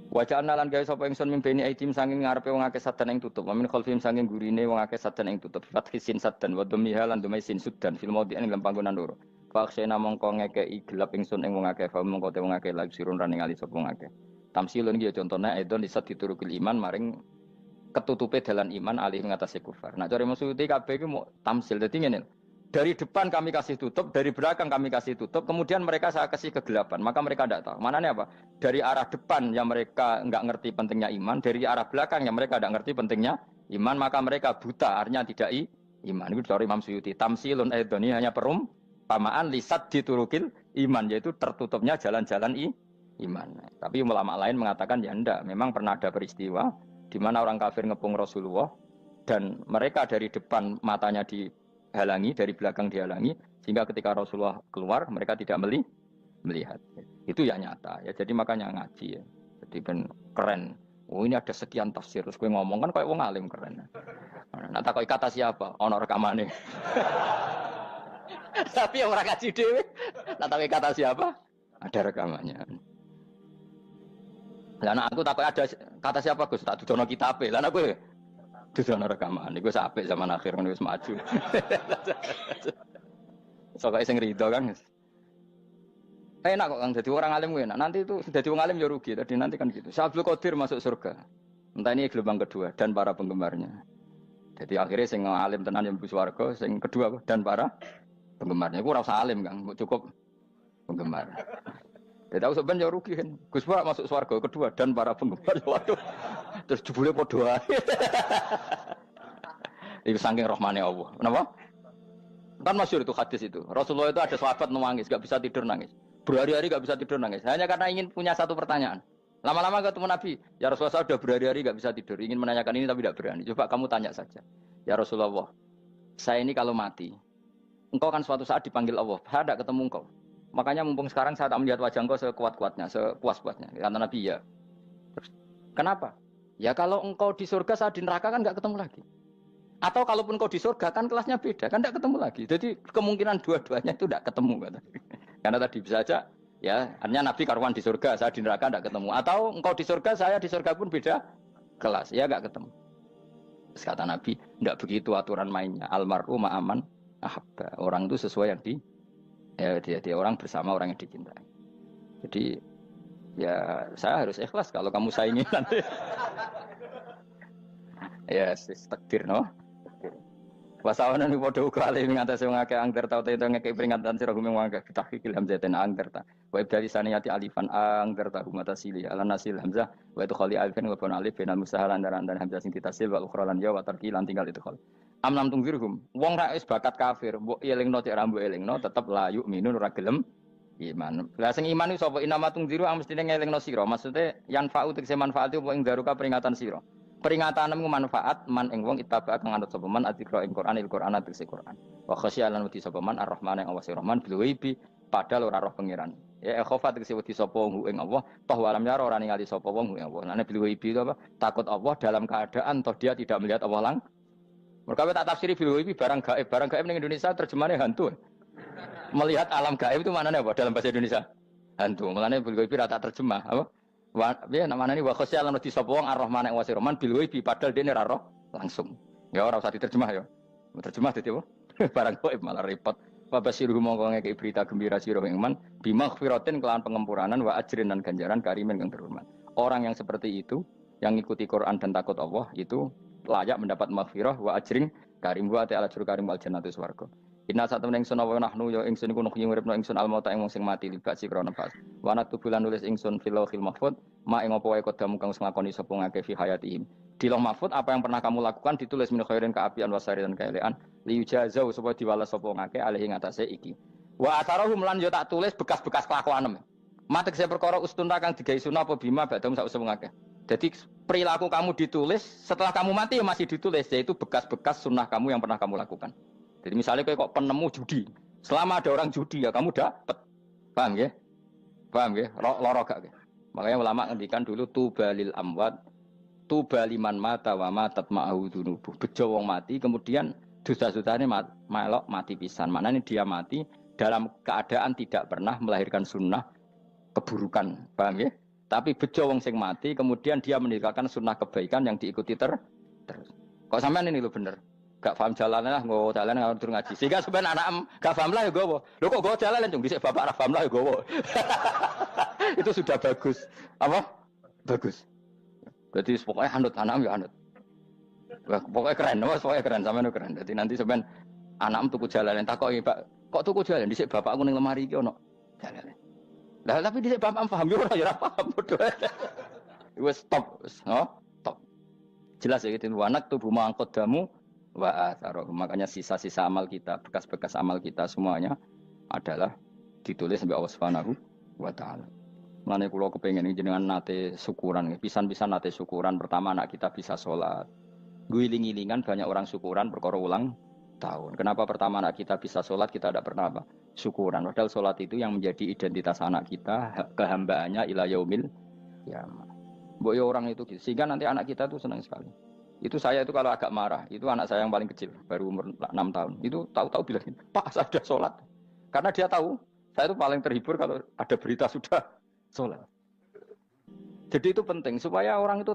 Wajah analan gawe sapa ingsun mimpeni aidim sanging ngarepe wong akeh sadan ing tutup. Wamin khalfim sanging gurine wong akeh sadan ing tutup. Fathisin sadan wa dhamiha lan dhami sin sudan fil maudhi'in ing panggonan loro. Faksena mongko ngekeki gelap ingsun ing wong akeh fa mongko te wong akeh lagi sirun rane ngali sapa wong akeh. Tamsilun iki contone edon disat diturukil iman maring ketutupe dalan iman alih ngatasi kufar. Nah cara maksudnya kabeh iki mau tamsil. Dadi ngene. Dari depan kami kasih tutup, dari belakang kami kasih tutup, kemudian mereka saya kasih kegelapan. Maka mereka tidak tahu. Mananya apa? Dari arah depan yang mereka enggak ngerti pentingnya iman, dari arah belakang yang mereka enggak ngerti pentingnya iman, maka mereka buta, artinya tidak iman. Itu dari Imam Suyuti. Tamsilun edoni hanya perumpamaan lisat diturukil iman, yaitu tertutupnya jalan-jalan iman. Tapi ulama lain mengatakan ya enggak. Memang pernah ada peristiwa di mana orang kafir ngepung Rasulullah dan mereka dari depan matanya dihalangi, dari belakang dihalangi, sehingga ketika Rasulullah keluar mereka tidak melihat. Itu ya nyata ya. Jadi makanya ngaji ya. Jadi ben keren. Oh ini ada sekian tafsir. Terus gue ngomong kan kayak wong alim keren. Nah tak kata siapa? Ono rekamane. Tapi yang orang ngaji dhewe. Nah tak kata siapa? Ada rekamannya. Lah aku takut ada kata siapa Gus? Tak dudono kitabe. Lah aku dudono rekaman. Iku apik zaman akhir kan wis maju. Soale sing rido kan. Enak kok Kang jadi orang alim enak. Nanti itu jadi orang alim ya rugi. Tadi nanti kan gitu. Syabdul Qadir masuk surga. Entah ini gelombang kedua dan para penggemarnya. Jadi akhirnya sing alim tenan yang mlebu swarga, sing kedua dan para penggemarnya. Iku ora usah alim Kang, cukup penggemar. Dia tahu sebenarnya rugi kan. Gus Pak masuk swarga kedua dan para penggemar. Waduh. Terus jebule padha ae. Itu saking rahmane Allah. Kenapa? Kan masyhur itu hadis itu. Rasulullah itu ada sahabat nangis, enggak bisa tidur nangis. Berhari-hari enggak bisa tidur nangis. Hanya karena ingin punya satu pertanyaan. Lama-lama ketemu Nabi, ya Rasulullah saya sudah berhari-hari enggak bisa tidur, ingin menanyakan ini tapi tidak berani. Coba kamu tanya saja. Ya Rasulullah, saya ini kalau mati, engkau kan suatu saat dipanggil Allah. Saya tidak ketemu engkau. Makanya mumpung sekarang saya tak melihat wajah engkau sekuat-kuatnya, sepuas-puasnya. Kata Nabi ya. Terus, kenapa? Ya kalau engkau di surga, saya di neraka kan enggak ketemu lagi. Atau kalaupun engkau di surga kan kelasnya beda, kan enggak ketemu lagi. Jadi kemungkinan dua-duanya itu enggak ketemu. Kata. Karena tadi bisa saja, ya artinya Nabi karuan di surga, saya di neraka enggak ketemu. Atau engkau di surga, saya di surga pun beda kelas, ya enggak ketemu. Terus kata Nabi, enggak begitu aturan mainnya. Almar'u ma'aman ahabba. Orang itu sesuai yang dia orang bersama orang yang dicintai. Jadi ya saya harus ikhlas kalau kamu saingi nanti. Ya takdir no. Wasawana ni padha uga ali ngatasi wong akeh angger tau te ngekek peringatan sira gumeng wong akeh tahqiqil hamzatain angger ta. Wa ibdali saniyati alifan angger ta humata sili ala nasil hamzah wa itu khali alifan wa pun alif binal musahalan dan hamzah sing ditasil wa ukhra lan ya wa tarqi lan tinggal itu khol. Amlam tungfirhum wong ra wis bakat kafir mbok elingno cek rambu elingno tetep layu minun ora gelem iman. Lah sing iman iku sapa inama tungziru ang mestine ngelingno sira. Maksude yan fa'u tegese manfaat apa ing daruka peringatan sira. Peringatanmu manfaat man ing wong ittaba kang anut sapa man atikra ing Qur'anil Qur'an tegese Qur'an. Wa khasyalan wedi sapa man ar-rahman ing Allah Rahman bil ghaibi padahal ora roh pangeran. Ya khofa tegese wedi sapa wong ing Allah toh walam yara ora ningali sapa wong ing Allah. Lan bil ghaibi itu apa? Takut Allah dalam keadaan toh dia tidak melihat Allah lang. Mereka tak tafsiri bil ghaibi barang gaib ning Indonesia terjemahnya hantu. Melihat alam gaib itu maknanya apa dalam bahasa Indonesia? Hantu. Maknanya bil ghaibi rata terjemah apa? Ya namanya ini wa khosyalan di sapa wong ar-rahman ing wasirman bil ghaibi padahal dene ora roh langsung. Ya ora usah diterjemah ya. Terjemah dadi apa? Barang gaib malah repot. Wa basiruhu mongko ngeke berita gembira sira ing man bimaghfiratin kelawan pengemuranan wa ajrin dan ganjaran karimin kang terhormat. Orang yang seperti itu yang ngikuti Quran dan takut Allah itu layak mendapat maghfirah wa ajrin karim wa ta'ala jur karim wal jannatu swarga. Inna satamna ingsun wa nahnu ya ingsun iku nuhyi uripna ingsun almauta ing wong sing mati libak sikra nafas. Wa naktubulan nulis ingsun fil lauhil mahfuz ma ing apa wae kodamu kang nglakoni sapa ngake fi hayatihim. Di lauh mahfuz apa yang pernah kamu lakukan ditulis min khairin kaapian wasari dan kaelean li yujazau supaya diwales sapa ngake alih ing atase iki. Wa atharahum lan yo tak tulis bekas-bekas kelakuanem. Matek saya perkara ustun kang digawe sunah apa bima badam sak usum ngake. Jadi perilaku kamu ditulis setelah kamu mati ya masih ditulis yaitu bekas-bekas sunnah kamu yang pernah kamu lakukan. Jadi misalnya kok penemu judi, selama ada orang judi ya kamu dapat, paham ya? Paham ya? Loro gak? Makanya ulama ngendikan dulu tubalil amwat, tubaliman mata wa matat ma'ahu dunubuh. Bejo wong mati, kemudian dosa-dosanya melok mati pisan. Maknanya dia mati dalam keadaan tidak pernah melahirkan sunnah keburukan, paham ya? Tapi bejo wong sing mati, kemudian dia meninggalkan sunnah kebaikan yang diikuti terus. Kok sampean ini lo bener? Gak paham jalan lah, nggak jalan nggak turun ngaji. Sehingga sebenarnya anak gak paham lah ya gue. Lo kok gue jalan cung? Bisa bapak arah paham lah ya gue. Itu sudah bagus. Apa? Bagus. Jadi pokoknya anut anak ya anut. Wah, pokoknya keren, pokoknya keren sampean keren. Jadi nanti sebenarnya anak tuku jalan tak kok pak, kok tuku jalan? Disik bapak aku neng lemari iki ono jalan. Lah tapi disik bapak paham yo ora ya paham bodoh. Wes stop, stop. Jelas ya gitu. Anak tubuh mangkot damu wa atharoh. Makanya sisa-sisa amal kita, bekas-bekas amal kita semuanya adalah ditulis sampai Allah Subhanahu wa taala. Mulane kula kepengin jenengan nate syukuran, pisan-pisan nate syukuran. Pertama anak kita bisa sholat. Guling-gilingan banyak orang syukuran perkara ulang tahun. Kenapa pertama anak kita bisa sholat, kita tidak pernah apa? Syukuran. Padahal sholat itu yang menjadi identitas anak kita, kehambaannya ila yaumil qiyamah. Mbok ya orang itu gitu. Sehingga nanti anak kita tuh senang sekali. Itu saya itu kalau agak marah, itu anak saya yang paling kecil, baru umur 6 tahun. Itu tahu-tahu bilang, "Pak, saya sudah sholat." Karena dia tahu, saya itu paling terhibur kalau ada berita sudah sholat. Jadi itu penting supaya orang itu